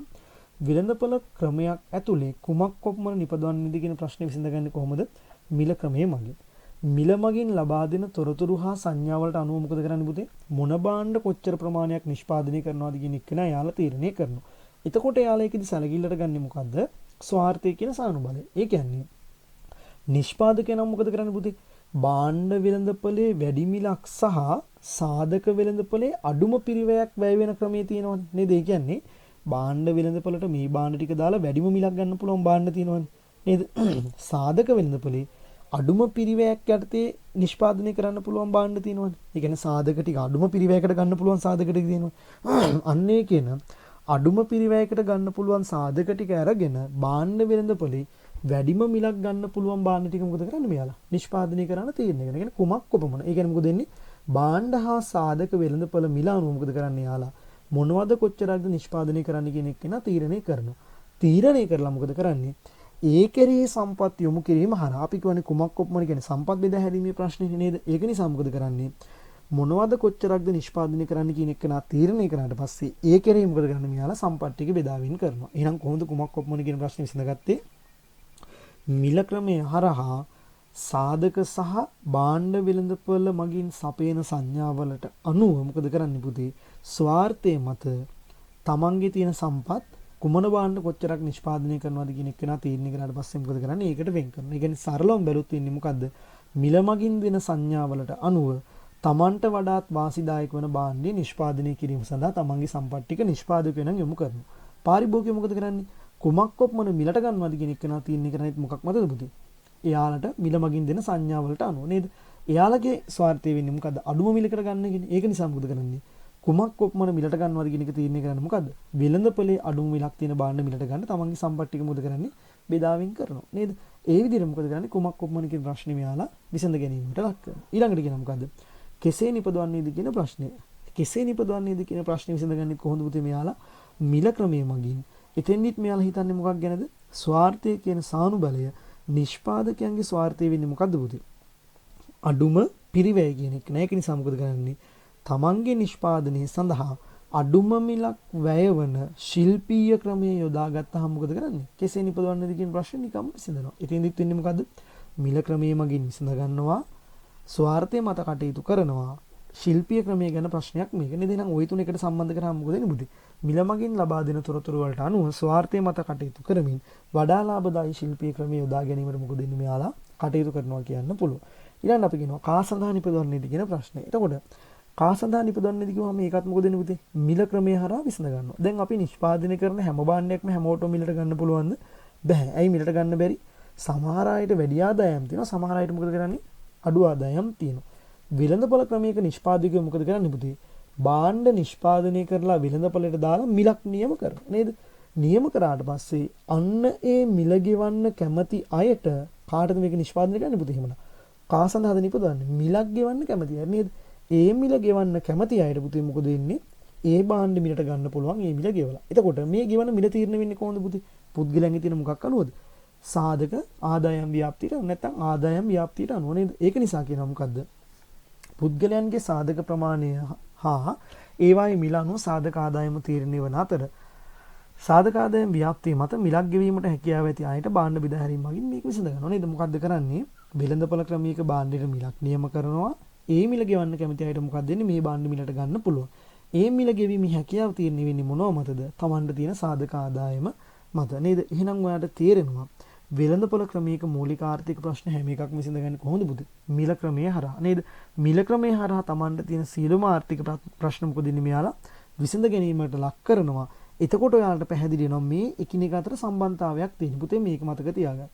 වෙළඳපොළ ක්‍රමයක් ඇතුලේ කුමක් කොපමණ නිපදවන්නේද කියන ප්‍රශ්නේ විසඳගන්නේ කොහොමද? මිල ක්‍රමයේ මගින්. මිල මගින් ලබා දෙන තොරතුරු හා සංඥා වලට අනුව මොකද කරන්නේ පුතේ? මොන භාණ්ඩ කොච්චර ප්‍රමාණයක් නිෂ්පාදනය කරනවද කියන එක නා යාලා තීරණය කරනවා. එතකොට යාලා ඒකෙදි සැලකිල්ලට ගන්නෙ මොකද්ද? ස්වාර්ථය කියන සානුබලය. ඒ කියන්නේ නිෂ්පාදකයනම් මොකද කරන්නේ පුතේ? භාණ්ඩ වෙළඳපොලේ වැඩි මිලක් සහ සාධක වෙළඳපොලේ අඩුම පිරිවැයක් වැය වෙන ක්‍රමයේ තියෙනවනේ. නේද? ඒ කියන්නේ භාණ්ඩ වෙළඳපොලට මේ භාණ්ඩ ටික දාලා වැඩිම මිලක් ගන්න පුළුවන් භාණ්ඩ තියෙනවනේ. නේද? සාධක වෙළඳපොලේ අඩුම පිරිවැයක් යටතේ නිෂ්පාදනය කරන්න පුළුවන් භාණ්ඩ තියෙනවනේ. ඒ කියන්නේ සාධක ටික අඩුම පිරිවැයකට ගන්න පුළුවන් සාධක ටික තියෙනවා. අන්න ඒ කියන අඩුම පිරිවැයකට ගන්න පුළුවන් සාධක ටික අරගෙන භාණ්ඩ වෙළඳපොලේ වැඩිම මිලක් ගන්න පුළුවන් භාණ්ඩ ටික මොකද කරන්නේ මෙයාලා? නිෂ්පාදනය කරන්න තීරණය කරනවා. කියන්නේ කුමක් කොපමණ. ඒ කියන්නේ මොකද වෙන්නේ? භාණ්ඩ හා සාධක වෙළඳපොළ මිල අනුව මොකද කරන්නේ යාලා? මොනවද කොච්චරක්ද නිෂ්පාදනය කරන්න කියන එක නා තීරණය කරනවා. තීරණය කරලා මොකද කරන්නේ? ඒ කෙරෙහි සම්පත් යොමු කිරීම හරහා අපි කියන්නේ කුමක් කොපමණ කියන්නේ සම්පත් බෙදා හැරීමේ ප්‍රශ්නේ නේද? ඒක නිසා මොකද කරන්නේ? මොනවද කොච්චරක්ද නිෂ්පාදනය කරන්න කියන එක නා තීරණය කරාට පස්සේ ඒ කෙරෙහි මොකද කරන්නේ? මෙයාලා සම්පත් ටික බෙදාවින් කරනවා. එහෙනම් කොහොමද කුමක් කොපමණ කියන ප්‍රශ්නේ විසඳගත්තේ? මිල ක්‍රමය හරහා සාධක සහ භාණ්ඩ වෙළඳපොළ මගින් සපයන සංඥාවලට අනුව මොකද කරන්නේ පුතේ? ස්වාර්ථය මත තමන්ගේ තියෙන සම්පත් කුමන භාණ්ඩ කොච්චරක් නිෂ්පාදනය කරනවද කියන එක නා තීරණය කරාට පස්සේ මොකද කරන්නේ? ඒකට වෙන් කරනවා. ඒ කියන්නේ සරලවම බැලුවොත් වෙන්නේ මොකද්ද? මිල මගින් දෙන සංඥාවලට අනුව තමන්ට වඩාත් වාසිදායක වන භාණ්ඩය නිෂ්පාදනය කිරීම සඳහා තමන්ගේ සම්පත් ටික නිෂ්පාදකයන්ගෙන් යොමු කරනවා. පාරිභෝගිකයෝ මොකද කරන්නේ? කුමක් කොපමණ මිලට ගන්නවද කියන එක නා තීරණය කරන්නේ මොකක් මතද පුතේ? එයාලට මිල මගින් දෙන සංඥාවලට අනුව නේද? එයාලගේ ස්වාර්ථය වෙන්නේ මොකද්ද? අඩුම මිලකට ගන්න කියන. ඒක නිසා මොකද කරන්නේ? කුමක් කොපමණ මිලට ගන්නවද කියන එක තීරණය කරන්නේ මොකද්ද? වෙළඳපොලේ අඩුම මිලක් තියෙන භාණ්ඩ මිලට ගන්න තමන්ගේ සම්පත් ටික මොකද කරන්නේ? බෙදාවින් කරනවා නේද? ඒ විදිහට මොකද කරන්නේ? කුමක් කොපමණ කියන ප්‍රශ්නේ මෙයාලා විසඳ ගැනීමට ලක් කරනවා. ඊළඟට කියනවා මොකද්ද? කෙසේ නිපදවන්නේද කියන ප්‍රශ්නේ. කෙසේ නිපදවන්නේද කියන ප්‍රශ්නේ විසඳගන්නේ කොහොමද පුතේ මෙයාලා? මිල ක්‍රමයේ මගින්. එතෙන්දිත් මෙයාලා හිතන්නේ මොකක් ගැනද? ස්වාර්ථය කියන සානුබලය නිෂ්පාදකයන්ගේ ස්වාර්ථය වෙන්නේ මොකද්ද පුතේ? අඩුම පිරිවැය කියන එක නෑ. ඒක නිසා මොකද කරන්නේ? තමන්ගේ නිෂ්පාදනය සඳහා අඩුම මිලක් වැයවන ශිල්පීය ක්‍රමයේ යොදාගත්තාම මොකද කරන්නේ? කෙසේ නිපදවන්නේද කියන ප්‍රශ්නේ නිකම්ම විසඳනවා. එතෙන්දිත් වෙන්නේ මොකද්ද? මිල ක්‍රමයේ මගින් විසඳ ගන්නවා. ස්වාර්ථය මත කටයුතු කරනවා. ශිල්පීය ක්‍රමය ගැන ප්‍රශ්නයක් මේක නේද? එහෙනම් ওই තුන එකට සම්බන්ධ කරාම මොකද වෙන්නේ බුදි? මිල මගින් ලබා දෙන තොරතුරු වලට අනුව ස්වාර්ථය මත කටයුතු කරමින් වඩා ලාභදායී ශිල්පීය ක්‍රමය යොදා ගැනීමට මොකද වෙන්නේ? මෙයාලා කටයුතු කරනවා කියන්න පුළුවන්. ඊළඟ අපි කියනවා කා සඳහා නිපදවන්නේද කියන ප්‍රශ්නේ. එතකොට කා සඳහා නිපදවන්නේද කිව්වම මේකත් මොකද වෙන්නේ පුතේ? මිල ක්‍රමය හරහා විසඳ ගන්නවා. දැන් අපි නිෂ්පාදනය කරන හැම භාණ්ඩයක්ම හැමෝටම මිලට ගන්න පුළුවන්ද? බෑ. ඇයි මිලට ගන්න බැරි? සමහර අයට වැඩි ආදායම් තියෙනවා. සමහර අයට මොකද කරන්නේ? අඩු ආදායම් තියෙනවා. වෙළඳපොළ ක්‍රමයක නිෂ්පාදකයෝ මොකද කරන්නේ පුතේ? භාණ්ඩ නිෂ්පාදනය කරලා වෙළඳපළට දාලා මිලක් නියම කරනවා නේද? නියම කරාට පස්සේ අන්න ඒ මිල ගෙවන්න කැමති අයට කාටද මේක නිෂ්පාදනය කරන්න පුතේ එහෙමනම්? කා සඳහාද නිපදවන්නේ? මිලක් ගෙවන්න කැමති අය නේද? ඒ මිල ගෙවන්න කැමති අයට පුතේ මොකද වෙන්නේ? ඒ භාණ්ඩ මිලට ගන්න පුළුවන් ඒ මිල ගෙවලා. එතකොට මේ ගෙවන මිල තීරණය වෙන්නේ කොහොමද පුතේ? පුද්ගලයන්ගේ තියෙන මොකක් අනුවද? සාධක ආදායම් ව්‍යාප්තියට නැත්නම් ආදායම් ව්‍යාප්තියට අනුව නේද? ඒක නිසා කියනවා මොකද්ද? පුද්ගලයන්ගේ සාධක ප්‍රමාණය හා ඒවායේ මිල අනුව සාධක ආදායම තීරණය වන අතර සාධක ආදායම් ව්‍යාප්තිය මත මිලක් ගෙවීමට හැකියාව ඇති අයට භාණ්ඩ බෙදා හැරීම මගින් මේක විසඳ ගන්නවා නේද? මොකද්ද කරන්නේ? වෙළඳපොළ ක්‍රමයක භාණ්ඩයට මිලක් නියම කරනවා. ඒ මිල ගෙවන්න කැමති අයට මොකක්ද වෙන්නේ? මේ භාණ්ඩ මිලට ගන්න පුළුවන්. ඒ මිල ගෙවීමේ හැකියාව තීරණය වෙන්නේ මොනව මතද? Tamanට තියෙන සාධක ආදායම මත නේද? එහෙනම් ඔයාලට තේරෙනවා වෙළඳපොළ ක්‍රමයක මූලික ආර්ථික ප්‍රශ්න හැම එකක්ම විසඳගන්නේ කොහොමද පුතේ? මිල ක්‍රමයේ හරහා නේද? මිල ක්‍රමයේ හරහා Tamanට තියෙන සියලුම ආර්ථික ප්‍රශ්න මොකද ඉන්නේ මෙයාලා විසඳ ගැනීමට ලක් කරනවා. එතකොට ඔයාලට පැහැදිලි වෙනවා මේ එකිනෙක අතර සම්බන්ධතාවයක් තියෙන. පුතේ මේක මතක තියාගන්න.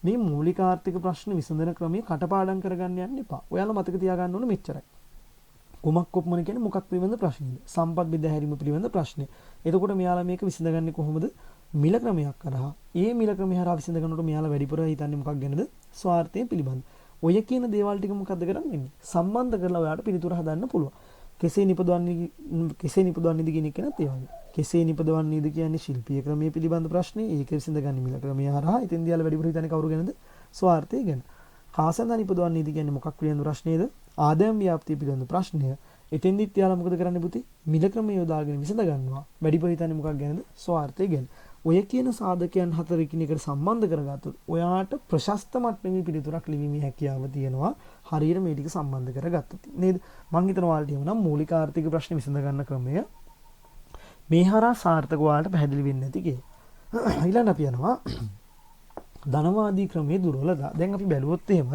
මේ මූලික ආර්ථික ප්‍රශ්න විසඳන ක්‍රමයේ කටපාඩම් කරගන්න යන්න එපා. ඔයාලා මතක තියාගන්න ඕන මෙච්චරයි. කුමක් කොපමණ කියන්නේ මොකක් පිළිබඳ ප්‍රශ්නද? සම්පත් බෙදා හැරීම පිළිබඳ ප්‍රශ්නේ. එතකොට මෙයාලා මේක විසඳගන්නේ කොහොමද? මිල ක්‍රමයක් කරා. ඒ මිල ක්‍රමය හරහා විසඳගන්නකොට මෙයාලා වැඩිපුර හිතන්නේ මොකක් ගැනද? ස්වාර්ථය පිළිබඳ. ඔය කියන දේවල් ටික මොකද්ද කරන්නේ? සම්බන්ධ කරලා ඔයාලට පිළිතුර හදන්න පුළුවන්. කෙසේ නිපදවන්නේද කියන එක නත් ඒ වගේ. කෙසේ නිපදවන්නේද කියන්නේ ශිල්පීය ක්‍රමයේ පිළිබඳ ප්‍රශ්නේ. ඒක විසඳගන්නේ මිල ක්‍රමය හරහා. ඉතින් දියාලා වැඩිපුර හිතන්නේ කවුරු ගැනද? ස්වාර්ථය ගැන. කාසඳා නිපදවන්නේද කියන්නේ මොකක් පිළිබඳ ප්‍රශ්නේද? ආදායම් ව්‍යාප්තිය පිළිබඳ ප්‍රශ්නය. එතෙන්දිත් යාලා මොකද කරන්නේ පුතේ? මිල ක්‍රමය යොදාගෙන විසඳ ගන්නවා. වැඩිපුර හිතන්නේ මොකක් ගැනද? ස්වාර්ථය ගැන. ඔය කියන සාධකයන් හතර එකිනෙකට සම්බන්ධ කරගත්තොත් ඔයාට ප්‍රශස්ත මට්ටමේ පිළිතුරක් ලිවීමේ හැකියාව තියෙනවා. හරියට මේ ටික සම්බන්ධ කරගත්තොත් නේද? මම හිතනවා ඔයාලට එහෙනම් මූලික ආර්ථික ප්‍රශ්න විසඳ ගන්න ක්‍රමය මේ හරහා සාර්ථක ඔයාලට පැහැදිලි වෙන්නේ නැති කියේ. ඊළඟ අපි යනවා ධනවාදී ක්‍රමයේ දුර්වලතා. දැන් අපි බැලුවොත් එහෙම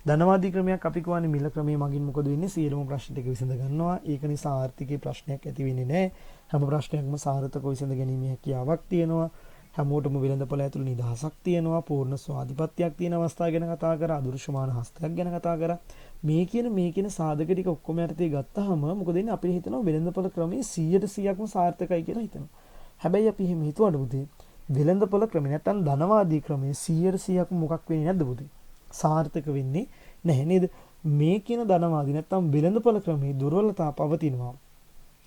ධනවාදී ක්‍රමයක් අපි කියවනේ මිල ක්‍රමයේ මගින් මොකද වෙන්නේ? සියලුම ප්‍රශ්න ටික විසඳ ගන්නවා. ඒක නිසා ආර්ථිකයේ ප්‍රශ්නයක් ඇති වෙන්නේ නැහැ. හැම ප්‍රශ්නයක්ම සාර්ථකව විසඳ ගැනීමේ හැකියාවක් තියෙනවා. හැමෝටම වෙළඳපොළ ඇතුළේ නිදහසක් තියෙනවා. පූර්ණ ස්වාධිපත්‍යයක් තියෙන අවස්ථා ගැන කතා කරා. අදෘශ්‍යමාන හස්තයක් ගැන කතා කරා. මේ කියන සාධක ටික ඔක්කොම යටතේ ගත්තාම මොකද වෙන්නේ? අපිට හිතෙනවා වෙළඳපොළ ක්‍රමයේ 100%ක්ම සාර්ථකයි කියලා හිතෙනවා. හැබැයි අපි එහෙම හිතුවට පුතේ වෙළඳපොළ ක්‍රමේ නැත්තම් ධනවාදී ක්‍රමයේ 100%ක්ම මොකක් වෙන්නේ නැද්ද පුතේ? සාර්ථක වෙන්නේ නැහැ නේද? මේ කියන ධනවාදී නැත්තම් වෙළඳපොළ ක්‍රමේ දුර්වලතා පවතිනවා.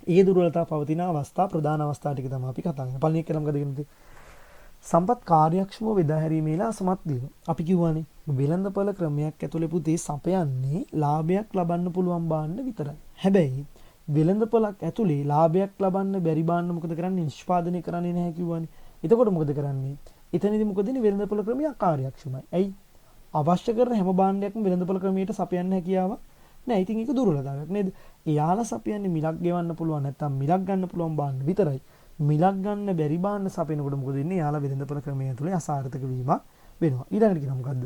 ඒ දුර්වලතා පවතින අවස්ථා ප්‍රධාන අවස්ථා ටික තමයි අපි කතා කරන්නේ. පළවෙනි එක නම් මොකද කියන්නේ? සම්පත් කාර්යක්ෂමව බෙදා හැරීමේලා අසමත් වීම. අපි කියවනේ වෙළඳපොළ ක්‍රමයක් ඇතුලේ පුතේ සපයන්නේ ලාභයක් ලබන්න පුළුවන් භාණ්ඩ විතරයි. හැබැයි වෙළඳපොළක් ඇතුලේ ලාභයක් ලබන්න බැරි භාණ්ඩ මොකද කරන්නේ? නිෂ්පාදනය කරන්නේ නැහැ කිව්වනේ. එතකොට මොකද කරන්නේ? එතනදී මොකද වෙන්නේ? වෙළඳපොළ ක්‍රමය අකාර්යක්ෂමයි. ඇයි? අවශ්‍ය කරන හැම භාණ්ඩයක්ම වෙළඳපොළ ක්‍රමයට සපයන්න හැකියාව නැහැ. ඉතින් ඒක දුර්වලතාවයක් නේද? එයාලා සපයන්නේ මිලක් ගෙවන්න පුළුවන් නැත්නම් මිලක් ගන්න පුළුවන් භාණ්ඩ විතරයි. මිලක් ගන්න බැරි භාණ්ඩ සපයනකොට මොකද වෙන්නේ? එයාලා වෙළඳපොළ ක්‍රමය ඇතුලේ අසාර්ථක වීමක් වෙනවා. ඊළඟට කියනවා මොකද්ද?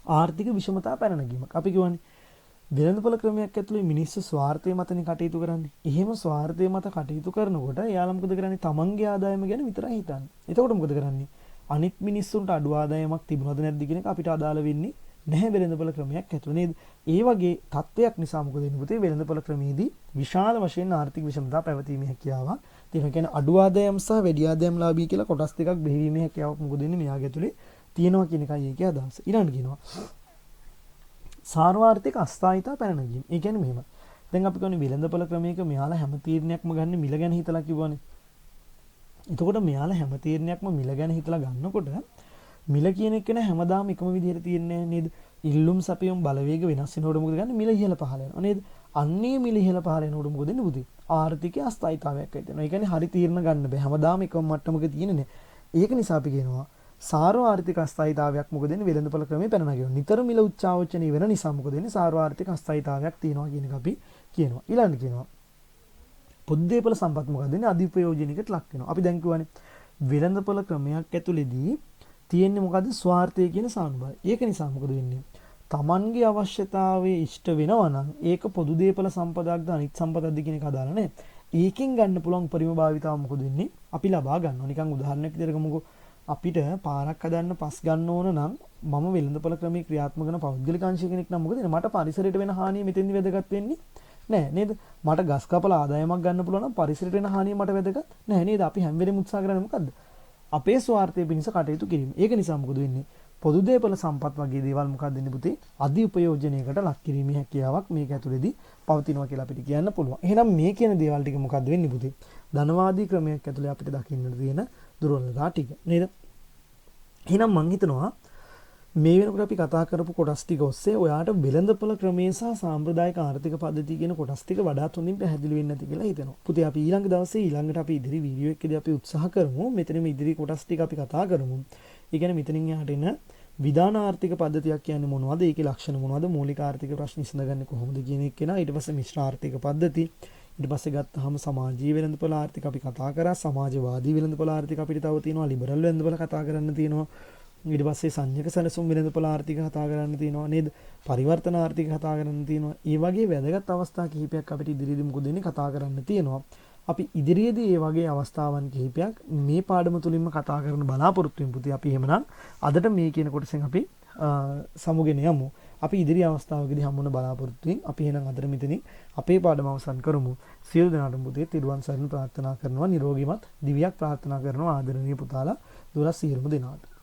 ආර්ථික විෂමතා පැන නැගීමක්. අපි කියවනේ වෙළඳපොළ ක්‍රමයක් ඇතුලේ මිනිස්සු ස්වාර්ථය මතනේ කටයුතු කරන්නේ. එහෙම ස්වාර්ථය මත කටයුතු කරනකොට එයාලා මොකද කරන්නේ? තමන්ගේ ආදායම ගැන විතරයි හිතන්නේ. එතකොට මොකද කරන්නේ? අනිත් මිනිස්සුන්ට අඩු ආදායමක් තිබුණාද නැද්ද කියන එක අපිට අදාළ වෙන්නේ නැහැ වෙළඳපොළ ක්‍රමයක් ඇතුළේ නේද? ඒ වගේ තත්ත්වයක් නිසා මොකද වෙන්නේ පුතේ? වෙළඳපොළ ක්‍රමයේදී විශාල වශයෙන් ආර්ථික විෂමතා පැවතීමේ හැකියාවක් තියෙනවා. කියන්නේ අඩු ආදායම් සහ වැඩි ආදායම් ලාභී කියලා කොටස් දෙකක් බෙහෙවීමේ හැකියාවක් මොකද වෙන්නේ? මෙයාගේ ඇතුලේ තියෙනවා කියන එකයි ඒකේ අදහස. ඊළඟට කියනවා සාර්වාර්ථික අස්ථායිතා පැන නැගීම. ඒ කියන්නේ මෙහෙම. දැන් අපි කියන්නේ වෙළඳපොළ ක්‍රමයක මෙයාලා හැම තීරණයක්ම ගන්න මිල ගැන හිතලා කිව්වනේ. එතකොට මෙයාලා හැම තීරණයක්ම මිල ගැන හිතලා ගන්නකොට මිල කියන එක නේ හැමදාම එකම විදිහට තියෙන්නේ නේද? ඉල්ලුම් සපයුම් බලවේග වෙනස් වෙනකොට මොකද ගන්නේ? මිල ඉහළ පහළ යනවා නේද? අන්නේ මිල ඉහළ පහළ යනකොට මොකද වෙන්නේ පුතේ? ආර්ථිකයේ අස්ථායිතාවයක් ඇති වෙනවා. ඒ කියන්නේ හරි තීරණ ගන්න බෑ. හැමදාම එකම මට්ටමක තියෙන්නේ නේ. ඒක නිසා අපි කියනවා සාර්වාර්ථික අස්ථායිතාවයක් මොකද වෙන්නේ? වෙළඳපොළ ක්‍රමේ පැන නගිනවා. නිතර මිල උච්චාවචනීය වෙන නිසා මොකද වෙන්නේ? සාර්වාර්ථික අස්ථායිතාවයක් තියෙනවා කියන එක අපි කියනවා. ඊළඟට කියනවා පොද්දේපල සම්පත් මොකද වෙන්නේ? අධිප්‍රයෝජනිකට ලක් වෙනවා. අපි දැන් කියවනේ වෙළඳපොළ ක්‍රමයක් ඇතුළේදී තියෙන්නේ මොකද්ද? ස්වාර්ථය කියන සානුභාවය. ඒක නිසා මොකද වෙන්නේ? Tamanගේ අවශ්‍යතාවයේ ඉෂ්ට වෙනවා නම් ඒක පොදු දේපල සම්පතක්ද අනිත් සම්පතක්ද කියන එක අදාළ නැහැ. ඒකෙන් ගන්න පුළුවන් පරිම භාවිතාව මොකද වෙන්නේ? අපි ලබා ගන්නවා. නිකන් උදාහරණයක් විදිහට ගමුකෝ. අපිට පාරක් හදන්න පස් ගන්න ඕන නම් මම වෙළඳපොළ ක්‍රමයේ ක්‍රියාත්මක කරන පෞද්ගලික අංශය කෙනෙක් නම් මොකද වෙන්නේ? මට පරිසරයට වෙන හානිය මෙතෙන්දි වැදගත් වෙන්නේ නෑ නේද? මට ගස් කපලා ආදායමක් ගන්න පුළුවන් නම් පරිසරයට වෙන හානිය මට වැදගත් නෑ නේද? අපි හැම වෙලෙම උත්සාහ කරන්නේ මොකද්ද? අපේ ස්වාර්ථය පිණිස කටයුතු කිරීම. ඒක නිසා මොකද වෙන්නේ? පොදු දේපල සම්පත් වගේ දේවල් මොකක්ද වෙන්නේ පුතේ? අධි උපයෝජනයකට ලක් කිරීමේ හැකියාවක් මේක ඇතුළේදී පවතිනවා කියලා අපිට කියන්න පුළුවන්. එහෙනම් මේ කියන දේවල් ටික මොකක්ද වෙන්නේ පුතේ? ධනවාදී ක්‍රමයක් ඇතුළේ අපිට දකින්න තියෙන දුර්වලතා ටික. නේද? එහෙනම් මම හිතනවා මේ වෙනකොට අපි කතා කරපු කොටස් ටික ඔස්සේ ඔයාට වෙළඳපොළ ක්‍රමයේ සහ සාම්ප්‍රදායික ආර්ථික පද්ධතිය කියන කොටස් ටික වඩාත් හොඳින් පැහැදිලි වෙන්නේ නැති කියලා හිතෙනවා. පුතේ අපි ඊළඟ දවසේ ඊළඟට අපි ඉදිරි වීඩියෝ එකකදී අපි උත්සාහ කරමු මෙතනම ඉදිරි කොටස් ටික අපි කතා කරමු. ඒ කියන්නේ මෙතනින් එහාට එන විධාන ආර්ථික පද්ධතියක් කියන්නේ මොනවද? ඒකේ ලක්ෂණ මොනවද? මූලික ආර්ථික ප්‍රශ්න විසඳගන්නේ කොහොමද කියන එක කෙනා ඊට පස්සේ මිශ්‍ර ආර්ථික පද්ධති ඊට පස්සේ ගත්තාම සමාජීය වෙළඳපොළ ආර්ථික අපි කතා කරා. සමාජවාදී වෙළඳපොළ ආර්ථික අපිට තව තියෙනවා. ලිබරල් වෙළඳපොළ කතා කරන්න තියෙනවා. ඊට පස්සේ සංඥක සැලසුම් වෙළඳපොළ ආර්ථික කතා කරන්න තියෙනවා නේද? පරිවර්තන ආර්ථික කතා කරන්න තියෙනවා. ඒ වගේ වැදගත් අවස්ථා කිහිපයක් අපිට ඉදිරියේදී මොකද වෙන්නේ කතා කරන්න තියෙනවා. අපි ඉදිරියේදී මේ වගේ අවස්ථාවන් කිහිපයක් මේ පාඩම තුලින්ම කතා කරන්න බලාපොරොත්තු වෙමු පුතේ. අපි එහෙමනම් අදට මේ කියන කොටසෙන් අපි සමුගෙන යමු. අපි ඉදිරි අවස්ථාවකදී හම්බුන බලාපොරොත්තු වෙමින් අපි එහෙනම් අදට මෙතනින් අපේ පාඩම අවසන් කරමු. සියලු දෙනාටම පුතේ තිරුවන් සරණ ප්‍රාර්ථනා කරනවා. නිරෝගීමත් දිවියක් ප්‍රාර්ථනා කරනවා ආදරණීය පුතාලා දුරස් සියලුම දෙනාට.